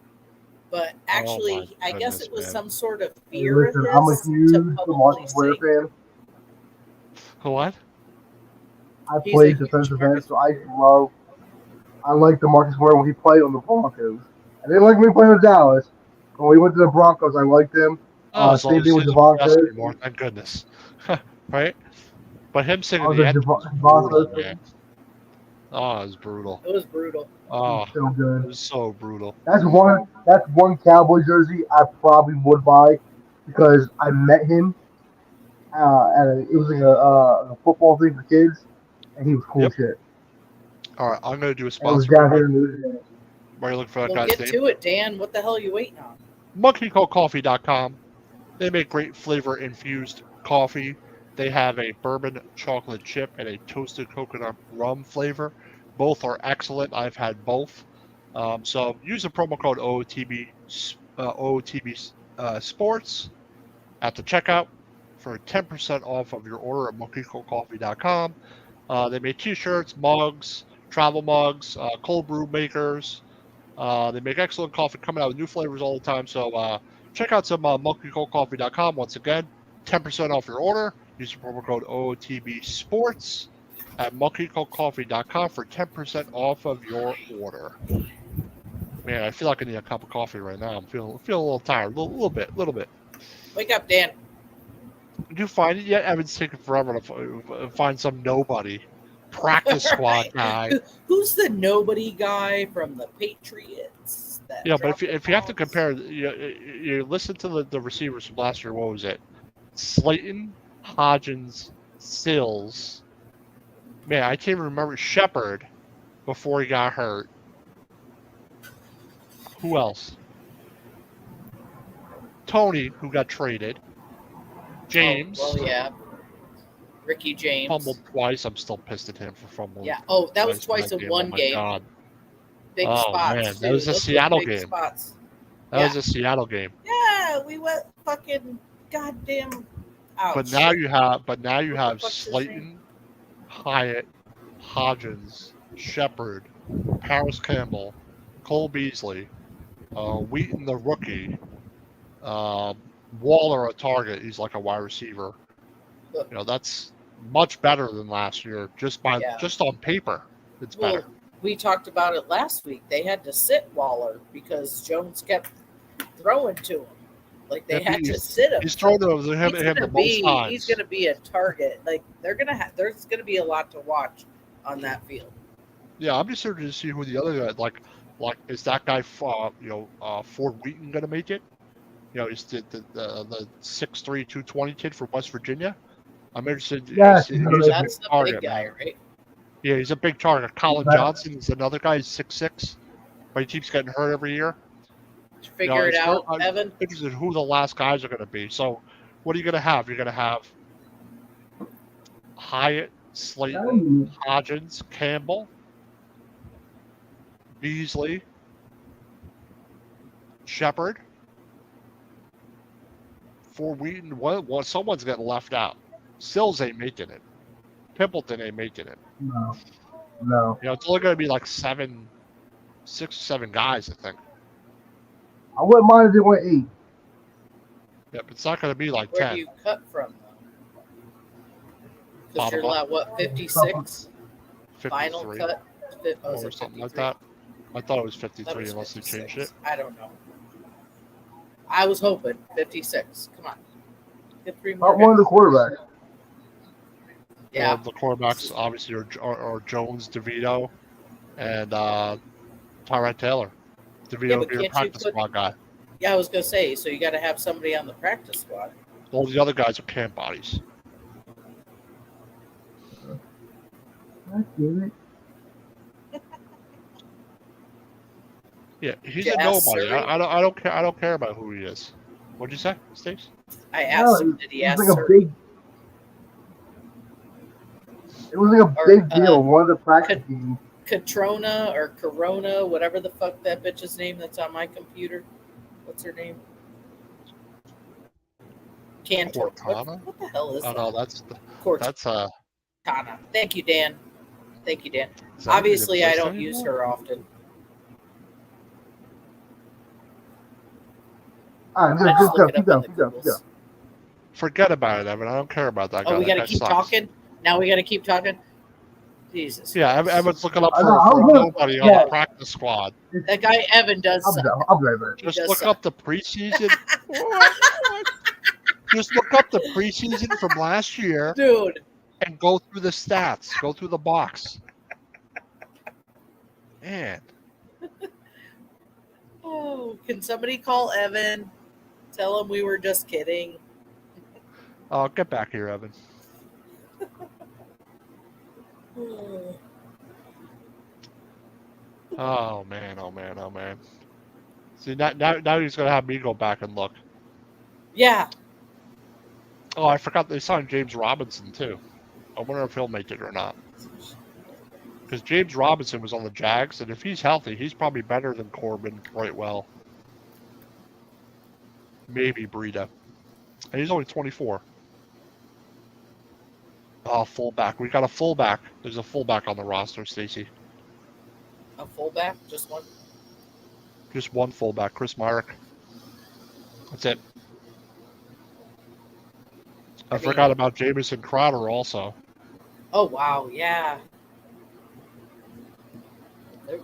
S3: But actually,
S1: my
S3: I guess
S1: goodness,
S3: it was
S1: man.
S3: some sort of
S2: Hey,
S3: fear
S2: listen,
S3: of
S2: I'm a
S3: his to
S2: huge
S3: publicly
S2: DeMarcus Ware
S3: sing.
S2: fan.
S1: What?
S2: I
S3: He's a
S2: played
S3: huge
S2: defensive
S3: Marcus
S2: end, so I like DeMarcus Ware when he played on the Broncos. I didn't like him playing with Dallas. When we went to the Broncos, I liked him.
S1: Oh, as long
S2: Same
S1: as
S2: thing
S1: he
S2: with
S1: doesn't press
S2: Devontae.
S1: anymore, thank goodness. Right? But him
S2: I
S1: singing
S2: was
S1: the
S2: a
S1: anthem was brutal,
S2: Devontae
S1: man.
S2: fan.
S1: Oh, it was brutal.
S3: It was brutal.
S1: Oh,
S2: He's so
S1: it
S2: good.
S1: was so brutal.
S2: That's one Cowboy jersey I probably would buy because I met him. It was like a football thing for kids, and he was cool
S1: Yep.
S2: shit.
S1: All right, I'm gonna do a
S2: And it was
S1: sponsor.
S2: down here in Louisiana.
S1: Where you looking for that
S3: Well,
S1: guy's
S3: get
S1: name?
S3: to it, Dan. What the hell are you waiting on?
S1: MonkeyColdCoffee.com. They make great flavor infused coffee. They have a bourbon chocolate chip and a toasted coconut rum flavor. Both are excellent. I've had both. So use the promo code OOTB Sports at the checkout for 10% off of your order at monkeycoldcoffee.com. They make t-shirts, mugs, travel mugs, cold brew makers. They make excellent coffee, coming out with new flavors all the time. So check out some monkeycoldcoffee.com. Once again, 10% off your order. Use the promo code OOTB Sports at monkeycoldcoffee.com for 10% off of your order. Man, I feel like I need a cup of coffee right now. I'm feeling a little tired, a little bit.
S3: Wake up, Dan.
S1: Did you find it yet? Evan's taking forever to find some nobody. Practice squad guy.
S3: Who's the nobody guy from the Patriots?
S1: Yeah, but if you have to compare, you listen to the receivers from last year. What was it? Slayton, Hodgins, Sills. Man, I can't even remember Shepard before he got hurt. Who else? Tony, who got traded. James.
S3: Oh, well, yeah. Ricky James.
S1: Fumbled twice. I'm still pissed at him for fumbling.
S3: Yeah. Oh, that was twice in one
S1: Oh my
S3: game.
S1: God.
S3: Big
S1: Oh,
S3: spots.
S1: man.
S3: Too.
S1: That was a
S3: Those were
S1: Seattle
S3: big
S1: game.
S3: Spots.
S1: That was a Seattle game.
S3: Yeah, we went fucking goddamn ouch.
S1: But now you have
S3: What the fuck's his
S1: Slayton, Hyatt, Hodgins, Shepard, Paris Campbell, Cole Beasley, Wheaton the rookie, Waller a target. He's like a wide receiver. That's much better than last year. Just on paper, it's
S3: Well,
S1: better.
S3: we talked about it last week. They had to sit Waller because Jones kept throwing to him. Like they had to sit him.
S1: He's thrown to him the most times.
S3: He's going to be a target. Like there's going to be a lot to watch on that field.
S1: Yeah, I'm just interested to see who the other guy like is that guy Ford Wheaton going to make it? He's the 6'3", 220 kid from West Virginia. I'm interested.
S2: Yes,
S1: he's
S3: that's the
S1: target,
S3: big guy,
S1: man.
S3: right?
S1: Yeah, he's a big target. Colin Johnson is another guy. He's 6'6", but he keeps getting hurt every year.
S3: Figure it out,
S1: I'm
S3: Evan.
S1: interested in who the last guys are going to be. So, what are you going to have? You're going to have Hyatt, Slayton, Hodgins, Campbell, Beasley, Shepard, Ford Wheaton. Well, someone's getting left out. Sills ain't making it. Pimpleton ain't making it.
S2: No.
S1: It's only going to be like 6 or 7 guys, I think.
S2: I wouldn't mind if they went 8.
S1: Yeah, but it's not going to be like
S3: Where
S1: 10.
S3: do you cut from, though? Because you're like, what, 56?
S1: 53.
S3: Final cut?
S1: Or something like that. I thought it was 53 unless they changed it.
S3: I don't know. I was hoping 56. Come on. Get 3 more.
S2: One of the quarterbacks.
S3: Yeah.
S1: The quarterbacks obviously are Jones, DeVito, and Tyrod Taylor. DeVito would be a practice squad guy.
S3: Yeah, I was going to say, so you got to have somebody on the practice squad.
S1: All the other guys are camp bodies. Yeah, he's a nobody. I don't care. I don't care about who he is. What'd you say, Steve?
S3: I asked him. Did he ask?
S2: It was like a big deal. One of the practice games.
S3: Katrona or Corona, whatever the fuck that bitch's name that's on my computer. What's her name?
S1: Cortana?
S3: What the hell is that?
S1: Oh no, that's
S3: Cortana. Thank you, Dan. Obviously, I don't use her often.
S2: All right, just go. Keep going.
S1: Forget about it, Evan. I don't care about that guy.
S3: Oh, we got to keep talking? Now we got to keep talking? Jesus.
S1: Yeah, Evan's looking up for nobody on the practice squad.
S3: That guy Evan does.
S2: I'll be right back.
S1: Just look up the preseason. Just look up the preseason from last year,
S3: dude,
S1: and go through the stats. Go through the box. Man.
S3: Oh, can somebody call Evan? Tell him we were just kidding.
S1: Oh, get back here, Evan. Oh man. See, now he's gonna have me go back and look.
S3: Yeah.
S1: Oh, I forgot they signed James Robinson too. I wonder if he'll make it or not. Because James Robinson was on the Jags, and if he's healthy, he's probably better than Corbin right well. Maybe Breida. And he's only 24. Oh, fullback. We got a fullback. There's a fullback on the roster, Stacy.
S3: A fullback? Just one?
S1: Just one fullback, Chris Myrick. That's it. I forgot about Jamison Crowder also.
S3: Oh, wow. Yeah.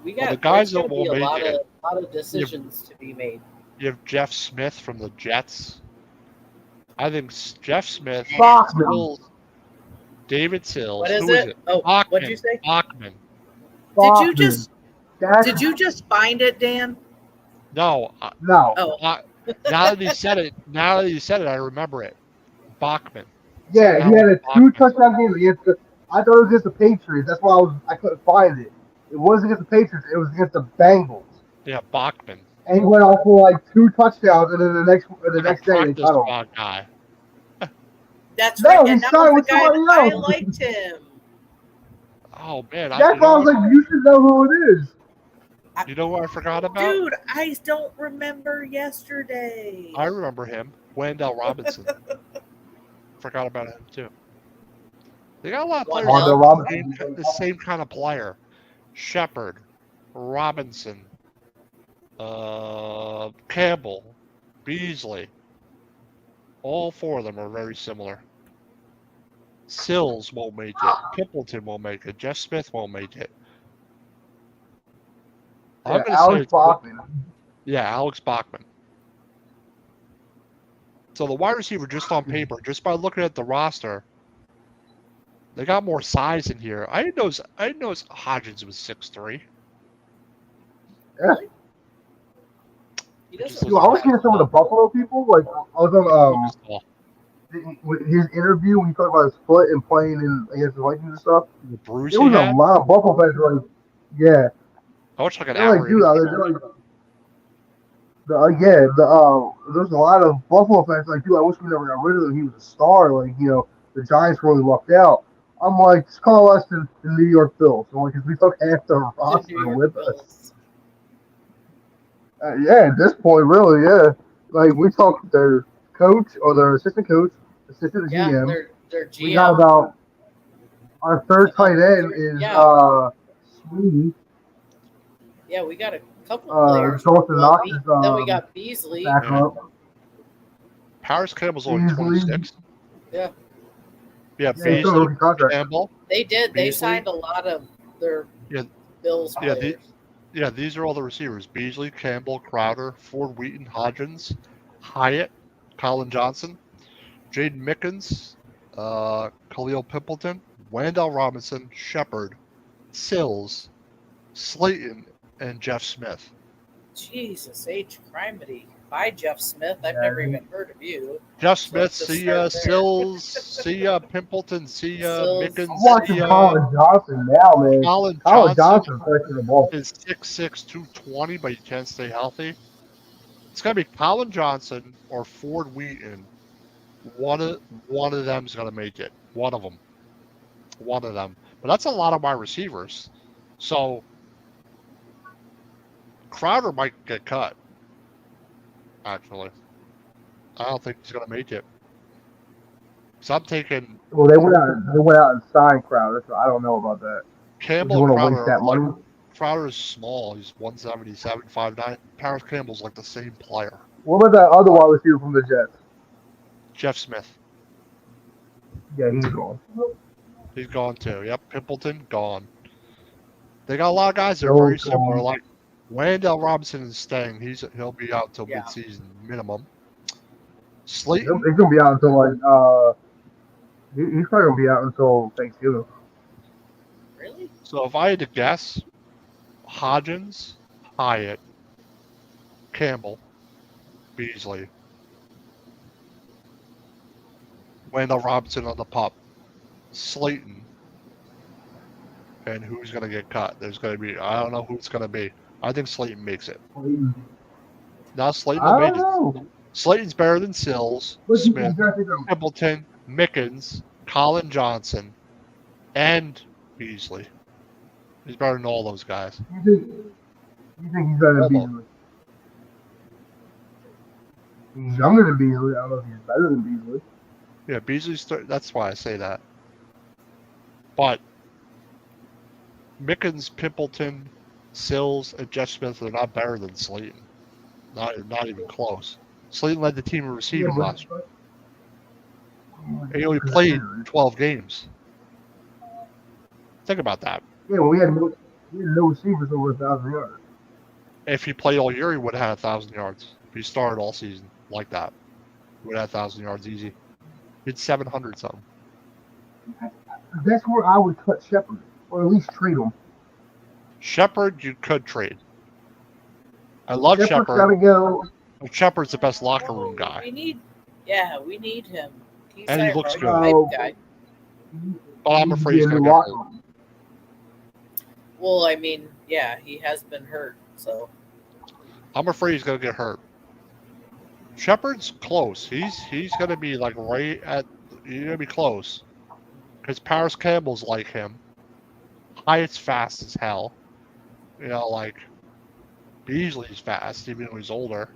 S3: We got
S1: the guys that will make
S3: a lot of decisions to be made.
S1: You have Jeff Smith from the Jets. I think Jeff Smith. David Sills.
S3: What is it? Oh, what'd you say?
S1: Bachman.
S3: Did you just find it, Dan?
S1: No.
S2: No.
S3: Oh.
S1: Now that he said it, I remember it. Bachman.
S2: Yeah, he had a 2 touchdown games against I thought it was against the Patriots. That's why I couldn't find it. It wasn't against the Patriots. It was against the Bengals.
S1: Yeah, Bachman.
S2: And he went off for like 2 touchdowns, and then the next day they cut him.
S1: Guy.
S3: That's right.
S2: He
S3: and that
S2: signed
S3: was
S2: with
S3: the guy
S2: somebody
S3: that
S2: else.
S3: I liked him.
S1: Oh man,
S2: that's why I was like, you should know who it is.
S1: You know who I forgot about?
S3: Dude, I don't remember yesterday.
S1: I remember him. Wendell Robinson. Forgot about him too. They got a lot of players. The same kind of player. Shepard, Robinson, Campbell, Beasley. All four of them are very similar. Sills won't make it. Pimpleton won't make it. Jeff Smith won't make it. I'm
S2: Yeah,
S1: going to say
S2: Alex
S1: it's
S2: Bachman.
S1: Yeah, Alex Bachman. So the wide receiver, just on paper, just by looking at the roster, they got more size in here. I didn't know Hodgins was 6'3".
S3: Really? He
S1: It just
S3: doesn't
S2: Dude, I
S3: look
S2: was
S3: that
S2: hearing some of the
S3: tall.
S2: Buffalo people. Like I was on his interview when he talked about his foot and playing in against the Vikings and stuff.
S1: The bruise
S2: There
S1: he
S2: was a
S1: had.
S2: lot of Buffalo fans were like, yeah,
S1: I watched like an
S2: they're like,
S1: hour
S2: dude,
S1: interview.
S2: they're like, there's a lot of Buffalo fans like, dude, I wish we never got rid of him. He was a star. Like, the Giants really lucked out. I'm like, just call us the New York Bills. I'm like, 'cause we took half the
S3: The New
S2: roster
S3: York
S2: with us.
S3: Bills.
S2: Yeah, at this point, really, yeah. Like, we talked their coach or their assistant coach, assistant
S3: Yeah,
S2: GM.
S3: their GM.
S2: We got about our third tight end is
S3: Yeah.
S2: Sweeney.
S3: Yeah, we got a couple players.
S2: Dawson
S3: Well,
S2: Knox is
S3: then we got Beasley.
S2: backup.
S1: Paris Campbell's only
S2: Beasley.
S1: 26.
S3: Yeah.
S1: Yeah,
S2: Yeah, he's still a
S1: Beasley,
S2: rookie contract.
S1: Campbell.
S3: They did. They
S1: Beasley.
S3: signed a lot of their
S1: Yeah,
S3: Bills
S1: yeah,
S3: players.
S1: these are all the receivers: Beasley, Campbell, Crowder, Ford Wheaton, Hodgins, Hyatt, Colin Johnson, Jaden Mickens, Khalil Pimpleton, Wandell Robinson, Shepard, Sills, Slayton, and Jeff Smith.
S3: Jesus H. Criminy. Bye, Jeff Smith. I've never even heard of you.
S1: Jeff
S3: So
S1: Smith,
S3: let's just
S1: see ya.
S3: start there.
S1: Sills, see ya. Pimpleton, see ya.
S3: Sills.
S1: Mickens,
S2: I'm watching
S1: see ya.
S2: Colin Johnson now, man.
S1: Colin
S2: Colin
S1: Johnson
S2: Johnson's touching the ball.
S1: is 6'6", 220, but he can't stay healthy. It's gonna be Colin Johnson or Ford Wheaton. One of them's gonna make it. One of them. But that's a lot of my receivers. So Crowder might get cut. Actually, I don't think he's gonna make it. So I'm taking
S2: Well, they went out and signed Crowder, so I don't know about that.
S1: Campbell
S2: you
S1: and
S2: want to waste
S1: Crowder.
S2: that money?
S1: Crowder is small. He's 177, 5'9". Paris Campbell's like the same player.
S2: What about that other wide receiver from the Jets?
S1: Jeff Smith.
S2: Yeah, he's gone.
S1: He's gone too. Yep, Pimpleton gone. They got a lot of guys that are
S2: Joe
S1: very similar.
S2: gone.
S1: Like Wandell Robinson is staying. He'll be out till
S3: Yeah.
S1: midseason minimum.
S2: He's
S1: Slayton.
S2: gonna be out until like he's probably gonna be out until Thanksgiving.
S3: Really?
S1: So if I had to guess, Hodgins, Hyatt, Campbell, Beasley, Wandell Robinson on the pup, Slayton, and who's going to get cut? There's going to be, I don't know who it's going to be. I think Slayton makes it. Now Slayton will
S2: I
S1: make
S2: don't
S1: it.
S2: know.
S1: Slayton's better than Sills,
S2: But you
S1: Smith,
S2: drafted him.
S1: Pimpleton, Mickens, Colin Johnson, and Beasley. He's better than all those guys.
S2: You think he's better than
S1: Almost.
S2: Beasley? He's younger than Beasley. I don't know if he's better than Beasley.
S1: Yeah, Beasley's that's why I say that. But Mickens, Pimpleton, Sills, and Jeff Smith are not better than Slayton. Not even close. Slayton led the team in receiving last year. He only played 12 games. Think about that.
S2: Yeah, well, we had no receivers over 1,000 yards.
S1: If he played all year, he would have had 1,000 yards. If he started all season like that, he would have had 1,000 yards easy. He had 700 something.
S2: That's where I would cut Shepard, or at least trade him.
S1: Shepard, you could trade. I love
S2: Shepard's
S1: Shepard.
S2: gotta go.
S1: But Shepard's the best locker room guy.
S3: We need him. He's
S1: And he
S3: that
S1: looks
S3: right
S1: good.
S3: type guy.
S1: But I'm afraid he's going to get
S2: locker
S1: hurt.
S2: room.
S3: Well, I mean, yeah, he has been hurt, so
S1: I'm afraid he's going to get hurt. Shepard's close. He's going to be like right at. He's going to be close. Because Paris Campbell's like him. Hyatt's fast as hell. You know, like Beasley's fast, even though he's older.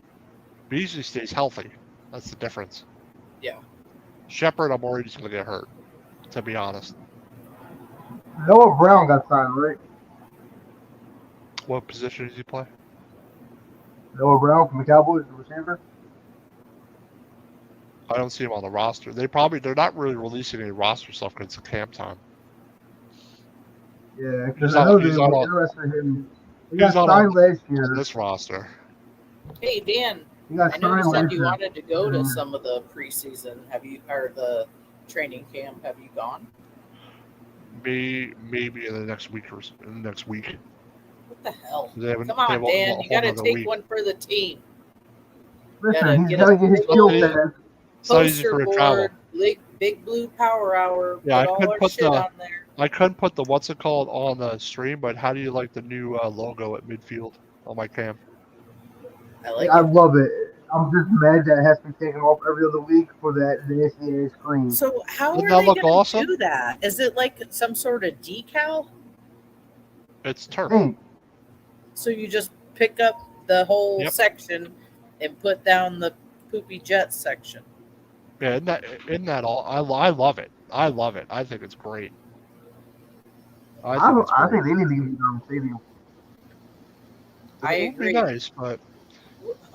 S1: Beasley stays healthy. That's the difference.
S3: yeah.
S1: Shepard, I'm worried he's going to get hurt. To be honest.
S2: Noah Brown got signed, right?
S1: What position does he play?
S2: Noah Brown from the Cowboys, the receiver.
S1: I don't see him on the roster. They're not really releasing any roster stuff because it's camp time.
S2: Yeah, because I know they were interested in him. He got signed last year.
S1: On this roster.
S3: Hey Dan,
S2: He got
S3: I know you
S2: signed
S3: said
S2: last
S3: you
S2: year.
S3: wanted to go to some of the preseason. Or the training camp? Have you gone?
S1: Maybe in the next week
S3: What the hell?
S1: Come
S3: on, Dan, you got to take one for the team.
S2: Listen, he's got to get his skill set.
S3: Poster board, big blue power hour.
S1: Yeah, I
S3: couldn't put shit on there.
S1: I couldn't put the what's it called on the stream, but how do you like the new logo at midfield on my cam?
S2: I love it. I'm just mad that it has to be taken off every other week for the NCAA screen.
S3: So how are they going to do that? Is it like some sort of decal?
S1: It's turf.
S2: Hey.
S3: So you just pick up the whole section and put down the poopy Jets section.
S1: Yeah, isn't that all? I love it. I love it. I think it's great.
S2: I think they need to get on the stadium.
S3: I agree.
S1: It would be nice, but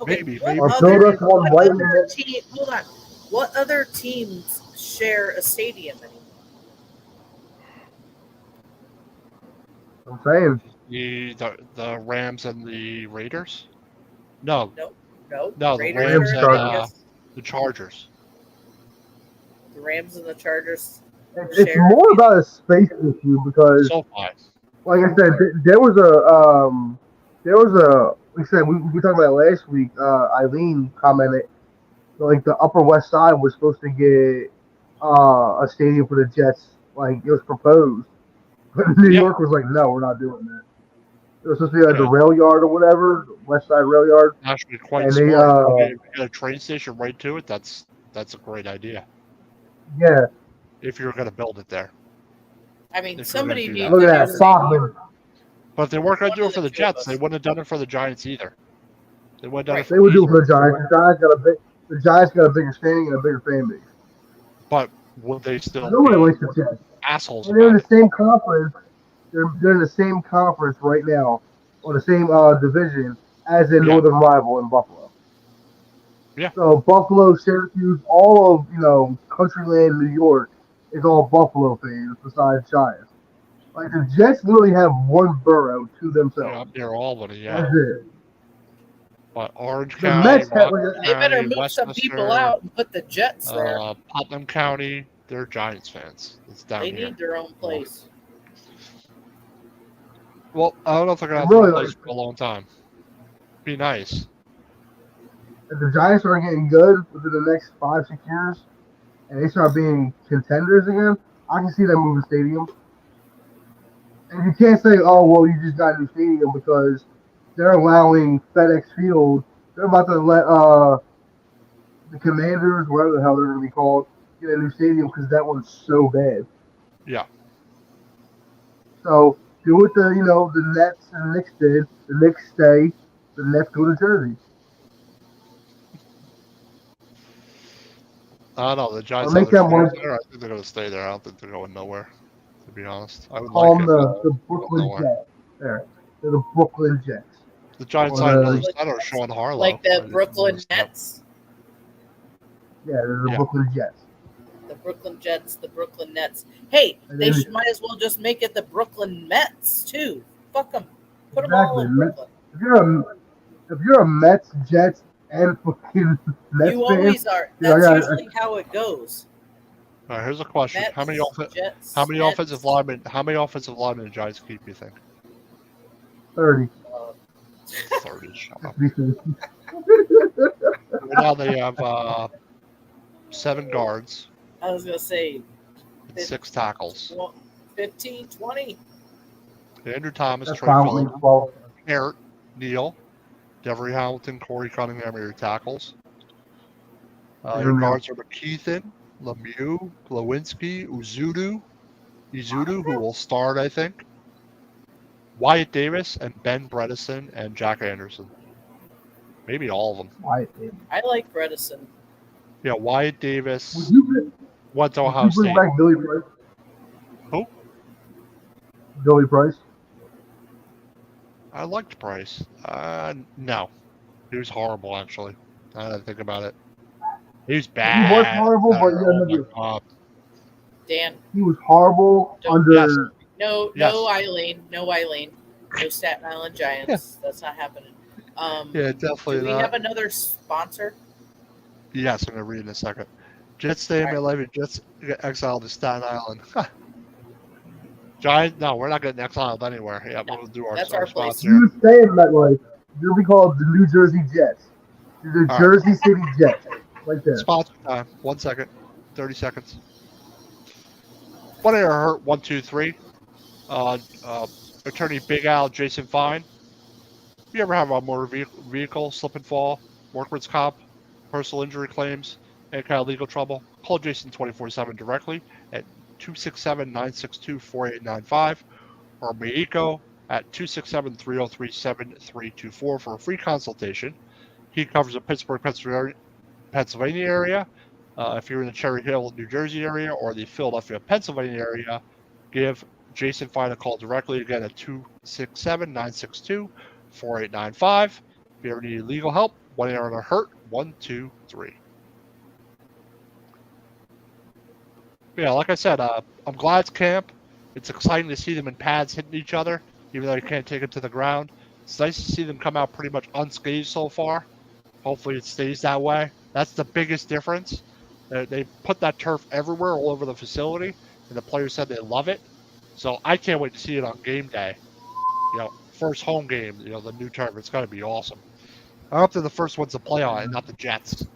S1: maybe.
S3: What other teams share a stadium anymore?
S2: I'm saying
S1: the Rams and the Raiders. No.
S3: No.
S1: The Rams and the Chargers.
S3: The Rams and the Chargers.
S2: It's more about a space issue because, like I said, there was a. Like I said, we talked about it last week. Eileen commented, like the Upper West Side was supposed to get a stadium for the Jets. Like it was proposed, but New York was like, no, we're not doing that. It was supposed to be like the rail yard or whatever, West Side Rail Yard.
S1: Actually, quite smart. If you get a train station right to it, that's a great idea.
S2: Yeah.
S1: If you're going to build it there.
S3: I mean, somebody needs to
S2: look at that Bachman.
S1: But if they weren't going to do it for the Jets, they wouldn't have done it for the Giants either. They would have done it for
S2: They would do it for the Giants. The Giants got a bigger standing and a bigger fan base.
S1: But would they still
S2: nobody likes the Jets.
S1: Assholes?
S2: And they're in the same conference. They're in the same conference right now, or the same division as their northern rival in Buffalo.
S1: Yeah.
S2: So Buffalo, Syracuse, all of Countryland, New York is all Buffalo fans besides Giants. Like the Jets literally have one borough to themselves.
S1: Yeah, up near Albany, yeah.
S2: That's it.
S1: But Orange
S2: The
S1: County,
S2: Mets
S3: they better move some people out and put the Jets there.
S1: Putnam County, they're Giants fans. It's down
S3: They
S1: here.
S3: need their own place.
S1: Well, I don't know if they're going to have a place for a long time. Be nice.
S2: If the Giants are getting good within the next 5-6 years, and they start being contenders again, I can see them moving stadium. And you can't say, oh, well, you just got a new stadium because they're allowing FedEx Field. They're about to let the Commanders, whatever the hell they're going to be called, get a new stadium because that one's so bad.
S1: Yeah.
S2: So do what the Nets and Knicks did. The Knicks stay. The Nets go to Jersey.
S1: I don't know. The Giants
S2: make that one.
S1: I think they're going to stay there. I don't think they're going nowhere, to be honest. I would
S2: call
S1: like
S2: them the Brooklyn Jets. There. They're the Brooklyn Jets.
S1: The Giants signed Sean Harlow.
S3: Like the Brooklyn Nets?
S2: Yeah, they're the Brooklyn Jets.
S3: The Brooklyn Jets, the Brooklyn Nets. Hey, they might as well just make it the Brooklyn Mets, too. Fuck them. Put them all in Brooklyn.
S2: If you're a Mets, Jets, and fucking Mets
S3: you always are. That's usually how it goes.
S1: All right, here's a question:
S3: Mets,
S1: how many
S3: Jets,
S1: offensive linemen? How many offensive linemen the Giants keep? You think?
S2: 30.
S1: 30. Shut up. Now they have 7 guards.
S3: I was gonna say
S1: 6 tackles.
S3: 15, 20.
S1: Andrew Thomas,
S2: That's
S1: Trey Phillips, Garrett, Neal, Devery Hamilton, Corey Cunningham are your tackles. Your guards are McKeithen, Lemieux, Glowinski, Izudu, who will start, I think, Wyatt Davis, and Ben Bredesen, and Jack Anderson. Maybe all of them.
S2: Wyatt Davis.
S3: I like Bredesen.
S1: Yeah, Wyatt Davis went to Ohio State.
S2: Back Billy Price?
S1: Who?
S2: Billy Price.
S1: I liked Price. No. He was horrible, actually. Now that I think about it. He was
S2: He
S1: bad.
S2: was horrible, but
S1: Oh my
S2: remember,
S1: God.
S3: Dan,
S2: he was horrible
S3: Don't-
S2: under.
S3: no,
S1: Yes.
S3: Eileen, no Staten Island Giants. That's not happening.
S1: Yeah, definitely
S3: do we
S1: not.
S3: have another sponsor?
S1: Yes, I'm going to read in a second. Jets stay in
S3: All right.
S1: 11. Jets get exiled to Staten Island. Giants? No, we're not getting exiled anywhere. Yeah,
S3: No,
S1: we'll do our
S3: that's our place.
S1: sponsor.
S2: You stay in MetLife. You'll be called the New Jersey Jets. The
S1: All right.
S2: Jersey City Jets. Right there.
S1: Sponsor time. 1 second. 30 seconds. One error hurt. 1, 2, 3. Attorney Big Al, Jason Fine. You ever have a motor vehicle slip and fall, workman's comp, personal injury claims, any kind of legal trouble? Call Jason 24/7 directly at 267-962-4895 or Meiko at 267-303-7324 for a free consultation. He covers the Pittsburgh, Pennsylvania area. If you're in the Cherry Hill, New Jersey area or the Philadelphia, Pennsylvania area, give Jason Fine a call directly again at 267-962-4895. If you ever need legal help, 1 error or hurt, 1, 2, 3. Yeah, like I said, I'm glad it's camp. It's exciting to see them in pads hitting each other, even though you can't take it to the ground. It's nice to see them come out pretty much unscathed so far. Hopefully it stays that way. That's the biggest difference. They put that turf everywhere, all over the facility, and the players said they love it. So I can't wait to see it on game day. First home game, the new turf. It's going to be awesome. I hope they're the first ones to play on it, not the Jets.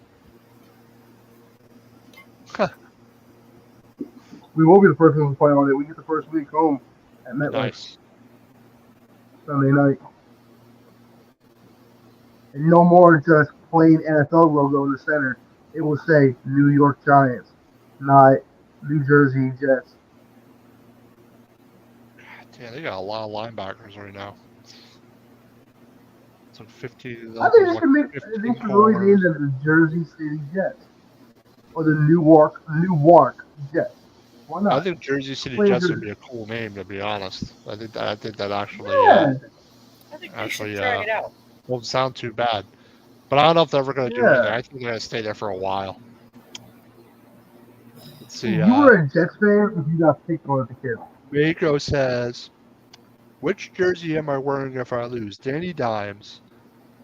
S2: We will be the first ones to play on it. We get the first week home at MetLife
S1: Nice.
S2: Sunday night. And no more just plain NFL logo in the center. It will say New York Giants, not New Jersey Jets.
S1: Yeah, they got a lot of linebackers right now. It's like 15.
S2: I think they should really name them the Jersey City Jets or the Newark Jets. Why not?
S1: I think Jersey City
S2: Plain
S1: Jets
S2: Jersey.
S1: would be a cool name, to be honest. I think that actually
S2: Yeah.
S3: I think we should try it out.
S1: won't sound too bad. But I don't know if they're ever going to do
S2: Yeah.
S1: anything. I think they're going to stay there for a while. Let's see.
S2: You were a Jets fan if you got picked on as a kid.
S1: Mako says, which jersey am I wearing if I lose? Danny Dimes.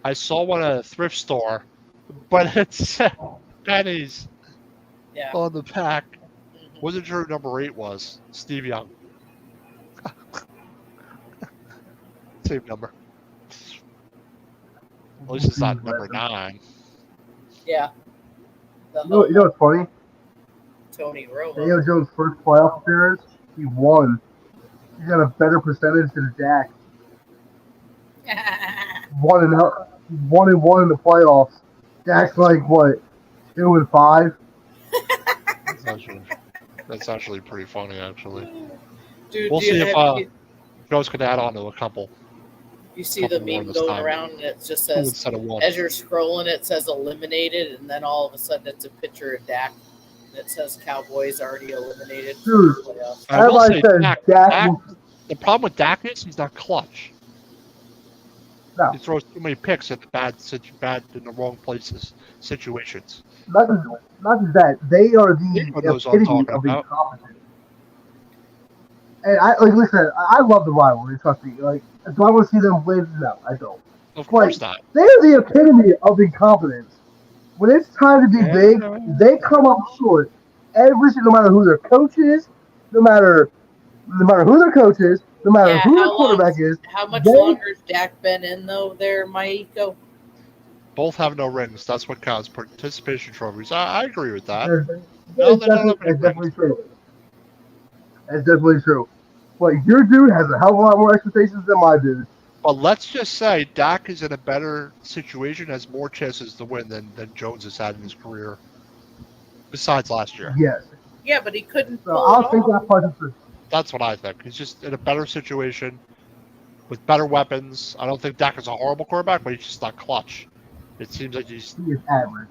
S1: I saw one at a thrift store, but it's pennies
S3: Yeah.
S1: on the pack.
S3: Mhm.
S1: Wasn't sure who number 8 was. Steve Young. Same number. At least it's not number 9.
S3: Yeah. The
S2: You know what's funny?
S3: Tony Romo.
S2: Daniel Jones' first playoff appearance, he won. He got a better percentage than Dak. 1-1 in the playoffs. Dak's like what, 2-5?
S1: That's actually pretty funny, actually.
S3: Dude,
S1: We'll
S3: do you
S1: see if
S3: have-
S1: Joe's could add on to a couple.
S3: you see the
S1: couple more
S3: meme
S1: this
S3: going
S1: time.
S3: around and it just
S1: 2
S3: says,
S1: instead of 1.
S3: as you're scrolling, it says eliminated, and then all of a sudden it's a picture of Dak. And it says Cowboys already eliminated from
S2: Dude.
S3: the playoffs.
S1: I will
S2: Everybody
S1: say
S2: says Dak.
S1: the problem with Dak is he's not clutch.
S2: No.
S1: He throws too many picks at bad in the wrong places, situations.
S2: Not just that. They are
S1: You know
S2: the
S1: those I'm
S2: epitome
S1: talking
S2: of
S1: about.
S2: incompetence. And listen, I love the rivalry. Trust me. Like, do I want to see them win? No, I don't.
S1: Of course not.
S2: They are the epitome of incompetence. When it's time to be big, they come up short. No matter who their coach is, no matter who their coach is, no matter who their quarterback is.
S3: How much longer has Dak been in, though, there, Maiko?
S1: Both have no rings. That's what counts. Participation trophies. I agree with that.
S2: That's definitely true. That's definitely true. But your dude has a hell of a lot more expectations than my dude.
S1: But let's just say Dak is in a better situation, has more chances to win than Jones has had in his career, besides last year.
S2: Yes.
S3: Yeah, but he couldn't.
S2: So I'll take that part of the.
S1: That's what I think. He's just in a better situation with better weapons. I don't think Dak is a horrible quarterback, but he's just not clutch. It seems like
S2: He is average.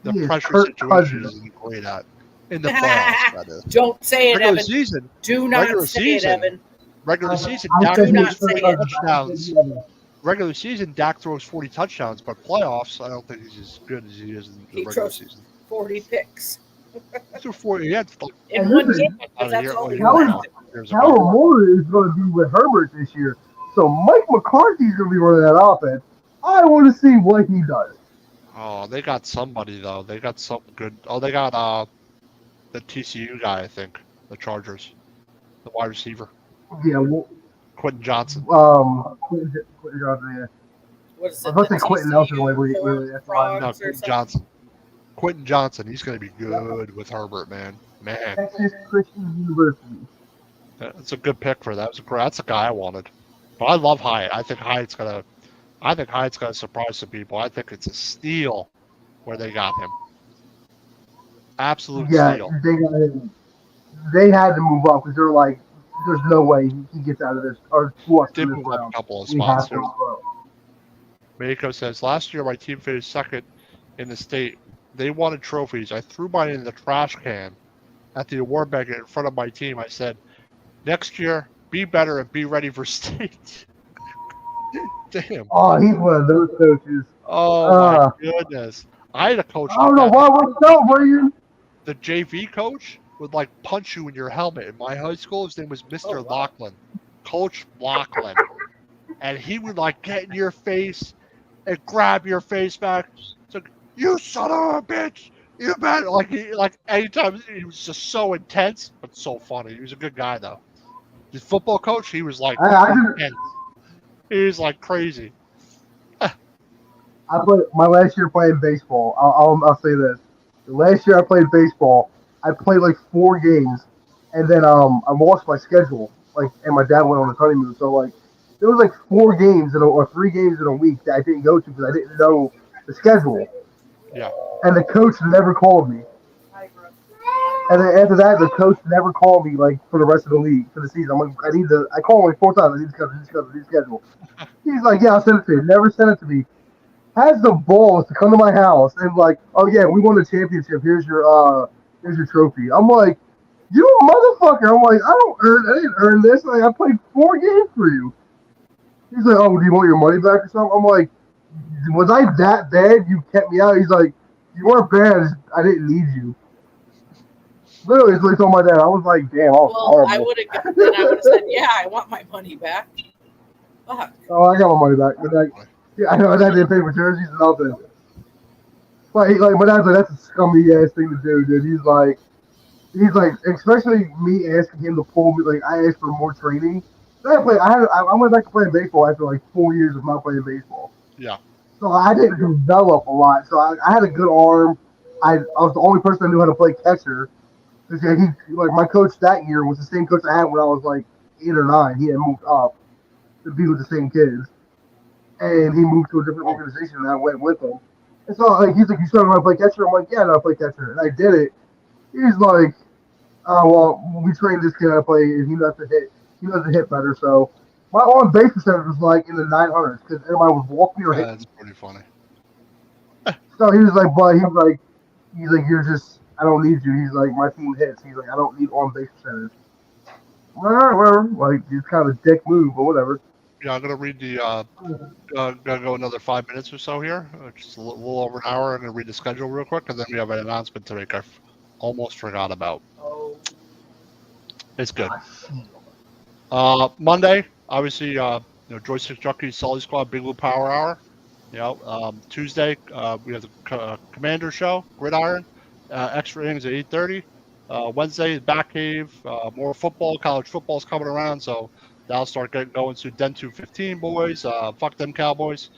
S1: the
S2: He is
S1: pressure
S2: Kirk
S1: situation
S2: Cousins.
S1: isn't great at. In the playoffs, that is.
S3: Don't say it,
S1: Regular
S3: Evan.
S1: season.
S3: Do not
S1: regular
S3: say
S1: season.
S3: it, Evan.
S1: Regular season,
S2: I
S1: Dak
S2: said
S3: not
S1: throws
S3: say
S1: 40
S3: it.
S1: touchdowns. Regular season, Dak throws 40 touchdowns, but playoffs, I don't think he's as good as he is in the
S3: He
S1: regular
S3: throws
S1: season.
S3: 40 picks
S1: He threw 40. He had like
S3: in
S2: And
S3: one
S2: listen,
S3: game. But that's all he
S2: Kellen,
S3: collected.
S1: years ago.
S2: Kellen Moore is going to be with Herbert this year. So Mike McCarthy's going to be running that offense. I want to see what he does.
S1: Oh, they got somebody though. They got something good. Oh, they got the TCU guy, I think, the Chargers, the wide receiver,
S2: Yeah, well,
S1: Quentin Johnson.
S2: Quentin Johnson, yeah.
S3: What is
S2: I
S3: it?
S2: was
S3: The
S2: about to say Quentin Nelson.
S3: TCU
S2: That's the
S3: frogs
S2: line.
S1: No,
S3: or
S1: Quentin
S3: something?
S1: Johnson. Quentin Johnson. He's going to be good with Herbert, man. Man,
S2: Texas Christian University.
S1: that's a good pick for that. That's a guy I wanted. But I love Hyatt. I think Hyatt's gonna surprise some people. I think it's a steal where they got him. Absolute
S2: Yeah,
S1: steal.
S2: they had to move up because they're like, there's no way he gets out of this or to us in
S1: Did
S2: this
S1: move up a
S2: round.
S1: couple of
S2: We have
S1: spots.
S2: to move up.
S1: Meiko says, last year my team finished second in the state. They wanted trophies. I threw mine in the trash can at the award banquet in front of my team. I said, next year, be better and be ready for state. Damn.
S2: Oh, he's one of those coaches.
S1: Oh my goodness. I had a coach
S2: I
S1: like
S2: don't know
S1: that.
S2: why we're celebrating.
S1: The JV coach would like punch you in your helmet. In my high school, his name was Mr. Lachlan. Coach Lachlan. And he would like get in your face and grab your face back. It's like, you son of a bitch! You bet! Like anytime he was just so intense, but so funny. He was a good guy though. His football coach, he was like intense. He was like crazy.
S2: I played my last year playing baseball. I'll say this: the last year I played baseball, I played like 4 games, and then I lost my schedule. Like, and my dad went on his honeymoon, so like there was like 4 games or 3 games in a week that I didn't go to because I didn't know the schedule.
S1: Yeah.
S2: And the coach never called me. And then after that, the coach never called me like for the rest of the league for the season. I'm like, I called him like 4 times. I need to schedule. He's like, yeah, I'll send it to you. Never sent it to me. Has the balls to come to my house and like, oh yeah, we won the championship. Here's your trophy. I'm like, you motherfucker. I'm like, I didn't earn this. Like, I played 4 games for you. He's like, oh, do you want your money back or something? I'm like, was I that bad? You kept me out. He's like, you weren't bad. I didn't need you. Literally, it's like told my dad. I was like, damn, I was horrible.
S3: I would have said, yeah, I want my money back. Fuck.
S2: Oh, I got my money back. But like, yeah, I know that didn't pay for jerseys and nothing. But my dad's like, that's a scummy ass thing to do, dude. He's like, especially me asking him to pull me. Like, I asked for more training. I went back to playing baseball after like 4 years of not playing baseball.
S1: Yeah.
S2: So I didn't develop a lot. So I had a good arm. I was the only person that knew how to play catcher. My coach that year was the same coach I had when I was like 8 or 9. He had moved up to be with the same kids, and he moved to a different organization, and I went with him. And so he's like, "You still know how to play catcher?" I'm like, "Yeah, I know how to play catcher," and I did it. He's like, "Oh well, we trained this kid how to play, and he knows to hit. He knows to hit better." So my on base percentage was like in the 900s because everybody was walking or hitting.
S1: That's pretty funny.
S2: So he was like, "But he's like, you're just." I don't need you. He's like, my team hits. He's like, I don't need on base percentage. All right, whatever. Like, it's kind of a dick move, but whatever.
S1: Yeah, I'm gonna read the. Gonna go another 5 minutes or so here. Just a little over an hour. I'm gonna read the schedule real quick, and then we have an announcement to make. I almost forgot about. It's good. Monday, obviously, Joystick Junkies, Sully Squad, Big Blue Power Hour. Tuesday, we have the Commander Show, Gridiron, extra innings at 8:30. Wednesday, Back Cave, more football. College football's coming around, so that'll start getting going soon. Den 215 boys, fuck them Cowboys.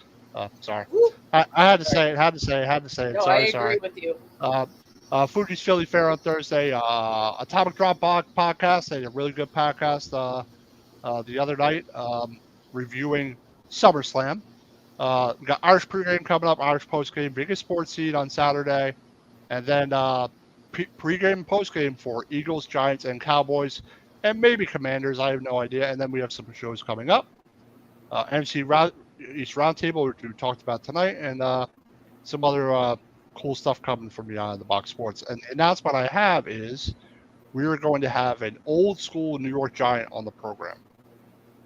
S1: Sorry, I had to say it. Had to say it.
S3: No,
S1: Sorry,
S3: I agree with you.
S1: Fuji's Philly Fair on Thursday. Atomic Drop podcast. They had a really good podcast the other night, reviewing SummerSlam. We got Irish pregame coming up, Irish postgame, biggest sports seed on Saturday, and then pregame and postgame for Eagles, Giants, and Cowboys, and maybe Commanders. I have no idea. And then we have some shows coming up. MC East Roundtable, which we talked about tonight, and some other cool stuff coming from Beyond the Box Sports. And the announcement I have is we are going to have an old school New York Giant on the program.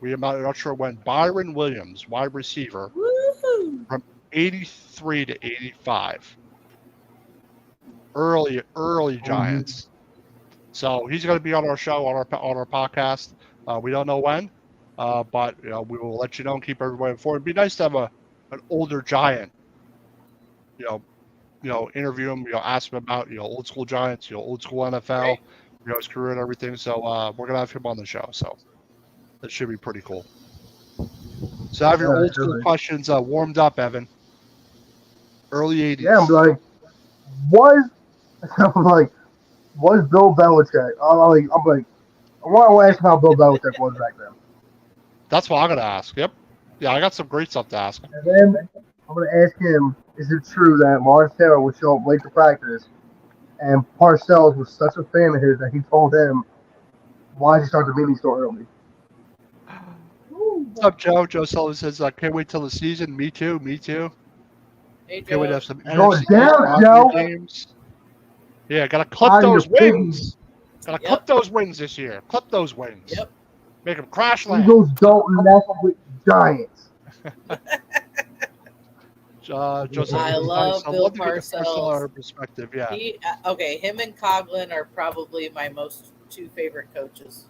S1: We are not sure when. Byron Williams, wide receiver,
S3: Woo-hoo.
S1: from 83 to 85. early Giants. So he's going to be on our show, on our podcast. We don't know when, but we will let you know and keep everybody informed. It'd be nice to have an older Giant, you know, interview him, ask him about, old school Giants, old school NFL, his career and everything. So we're gonna have him on the show. So that should be pretty cool. So have your old school questions warmed up, Evan. Early '80s.
S2: Yeah, I'm like, was I'm like, was Bill Belichick? I'm like, I want to ask him how Bill Belichick was back then.
S1: That's what I'm gonna ask. Yep. Yeah, I got some great stuff to ask.
S2: And then I'm gonna ask him, is it true that Lawrence Taylor would show up late to practice, and Parcells was such a fan of his that he told him, why did you start the meeting so early?
S1: What's up, Joe? Joe Sullivan says, can't wait till the season. Me too. Me too.
S3: Hey,
S1: Can't wait to
S3: Joe.
S1: have some
S2: Going
S1: NFC
S2: down, Joe.
S1: games. Yeah, gotta clip
S2: Out of
S1: those
S2: your
S1: wins. Gotta clip those wins this year. Clip those wins.
S3: Yep.
S1: Make them crash land.
S2: Eagles don't mess with Giants.
S1: Joseph,
S3: I love Bill
S1: to get the
S3: Parcells.
S1: perspective. Yeah.
S3: Him and Coughlin are probably my two favorite coaches.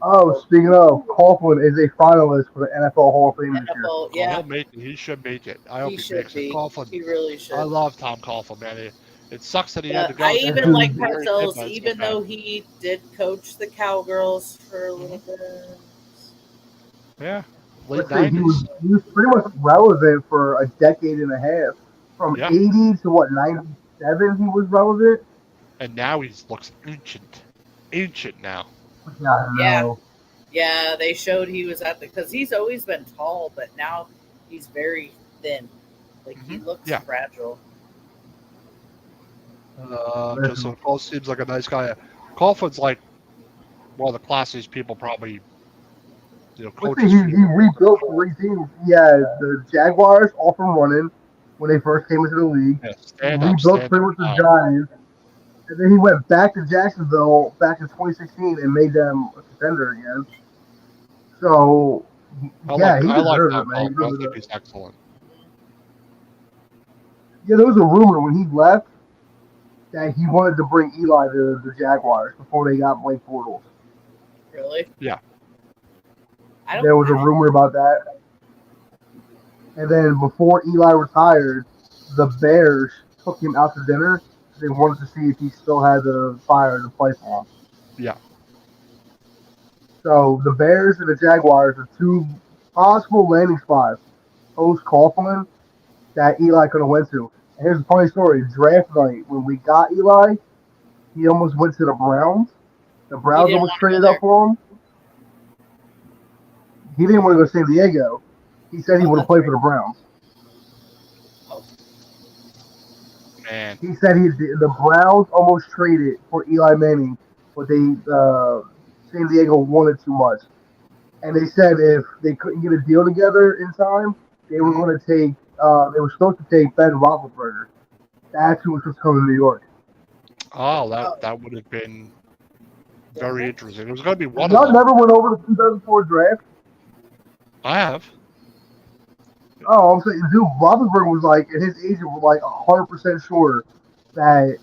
S2: Oh, speaking of, Coughlin is a finalist for the NFL Hall of Fame this year.
S3: NFL, yeah,
S1: He'll make it. He should make it. I hope he makes it. Coughlin,
S3: he really should.
S1: I love Tom Coughlin, man. It sucks that he had to go.
S3: I even like
S1: Very
S3: Parcells,
S1: good,
S3: even though he did coach the Cowgirls for a little bit.
S1: Yeah, late
S2: Let's say he
S1: 90s.
S2: was pretty much relevant for a decade and a half. From
S1: Yeah.
S2: 80 to what, 97 he was relevant?
S1: And now he looks ancient. Ancient now.
S3: Yeah. Yeah, they showed he was because he's always been tall, but now he's very thin. Like, he looks fragile.
S1: Joseph Cole seems like a nice guy. Coughlin's like one of the classiest people probably, coaches.
S2: He rebuilt 3 teams. He had the Jaguars off and running when they first came into the league.
S1: Yeah,
S2: He rebuilt pretty much the Giants. And then he went back to Jacksonville back in 2016 and made them a contender again. So, he deserves it, man.
S1: I think he's excellent.
S2: Yeah, there was a rumor when he left that he wanted to bring Eli to the Jaguars before they got Blake Bortles.
S3: Really?
S1: Yeah.
S2: There was a rumor about that. And then before Eli retired, the Bears took him out to dinner. They wanted to see if he still had the fire to play for them.
S1: Yeah.
S2: So the Bears and the Jaguars are 2 possible landing spots post Coughlin that Eli could have went to. And here's a funny story. Draft night, when we got Eli, he almost went to the Browns. The Browns almost traded up for him. He didn't want to go to San Diego. He said he would have played for the Browns.
S1: Man.
S2: He said the Browns almost traded for Eli Manning, but San Diego wanted too much. And they said if they couldn't get a deal together in time, they were going to take. They were supposed to take Ben Roethlisberger. That's who was supposed to come to New York.
S1: Oh, that would have been very interesting. It was going to be one
S2: Y'all
S1: of them.
S2: never went over the 2004 draft?
S1: I have.
S2: Oh, I'm saying, dude, Roethlisberger was like, and his agent was like 100% sure that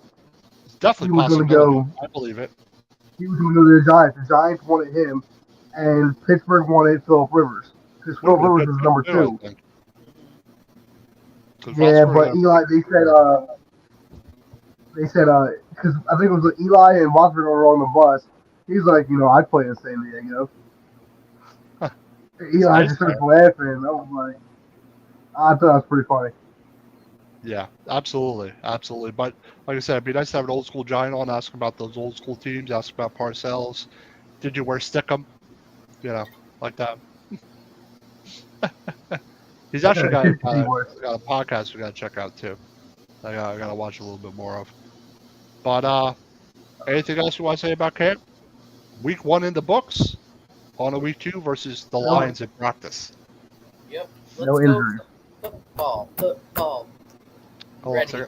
S1: it's definitely
S2: he was going to go.
S1: I believe it.
S2: He was going to go to the Giants. The Giants wanted him, and Pittsburgh wanted Philip Rivers because Philip Rivers was number 2. Yeah, but Eli, they said, because I think it was Eli and Roethlisberger were on the bus. He's like, I'd play in San Diego. Eli just started laughing. I was like, I thought that was pretty funny.
S1: Yeah, absolutely. Absolutely. But like I said, it'd be nice to have an old school Giant on, ask about those old school teams, ask about Parcells. Did you wear Stickum? Like that. He's actually got a podcast we got to check out too. I got to watch a little bit more of. But anything else you want to say about camp? Week 1 in the books. On a week 2 versus the Lions in practice.
S3: Yep.
S2: No injuries.
S3: Football.
S1: Hold on a second.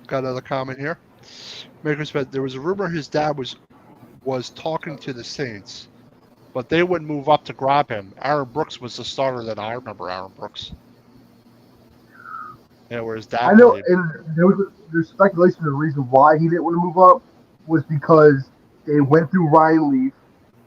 S1: Got another comment here. Maker said there was a rumor his dad was talking to the Saints, but they wouldn't move up to grab him. Aaron Brooks was the starter then. I remember Aaron Brooks. Yeah, where his dad.
S2: I know, and there there's speculation the reason why he didn't want to move up was because they went through Ryan Leaf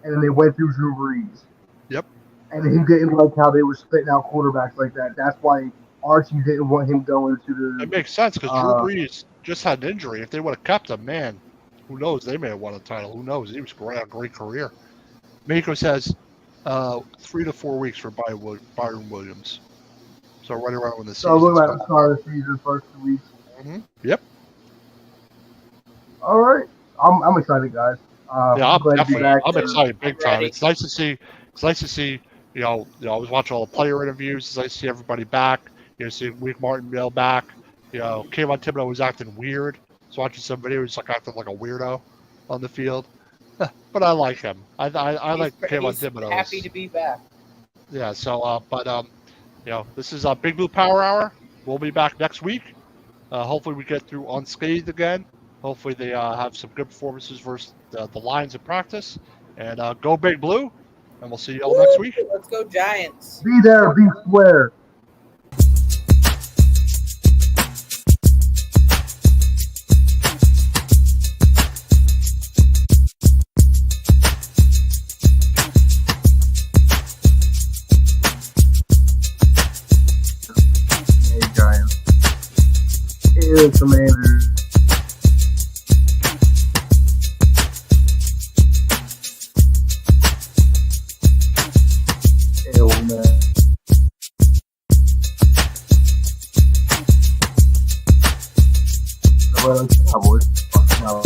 S2: and then they went through Drew Brees.
S1: Yep.
S2: And he didn't like how they were spitting out quarterbacks like that. That's why Archie didn't want him going to the.
S1: It makes sense because Drew Brees just had an injury. If they would have kept him, man, who knows? They may have won a title. Who knows? He was great, a great career. Mako says 3 to 4 weeks for Byron Williams. So right around when the season.
S2: So we're at the start of the season, first 2 weeks.
S1: Mm-hmm. Yep.
S2: All right, I'm excited, guys.
S1: Yeah, I'm
S2: glad to be
S1: definitely.
S2: back.
S1: I'm excited big time.
S3: Ready.
S1: It's nice to see. It's nice to see. You know, I was watching all the player interviews. It's nice to see everybody back. You know, see Wink Martindale back. You know, Kayvon Thibodeau was acting weird. I was watching some videos, like acting like a weirdo on the field. But I like him. I like Kayvon Thibodeau.
S3: Happy to be back.
S1: Yeah. So, you know, this is Big Blue Power Hour. We'll be back next week. Hopefully, we get through unscathed again. Hopefully, they have some good performances versus the Lions in practice. And go Big Blue. And we'll see you all next week.
S3: Let's go Giants.
S2: Be there, be square. Hey, Giants. Hey, Commanders. Hell, man. Well, Cowboys. Fucking hell.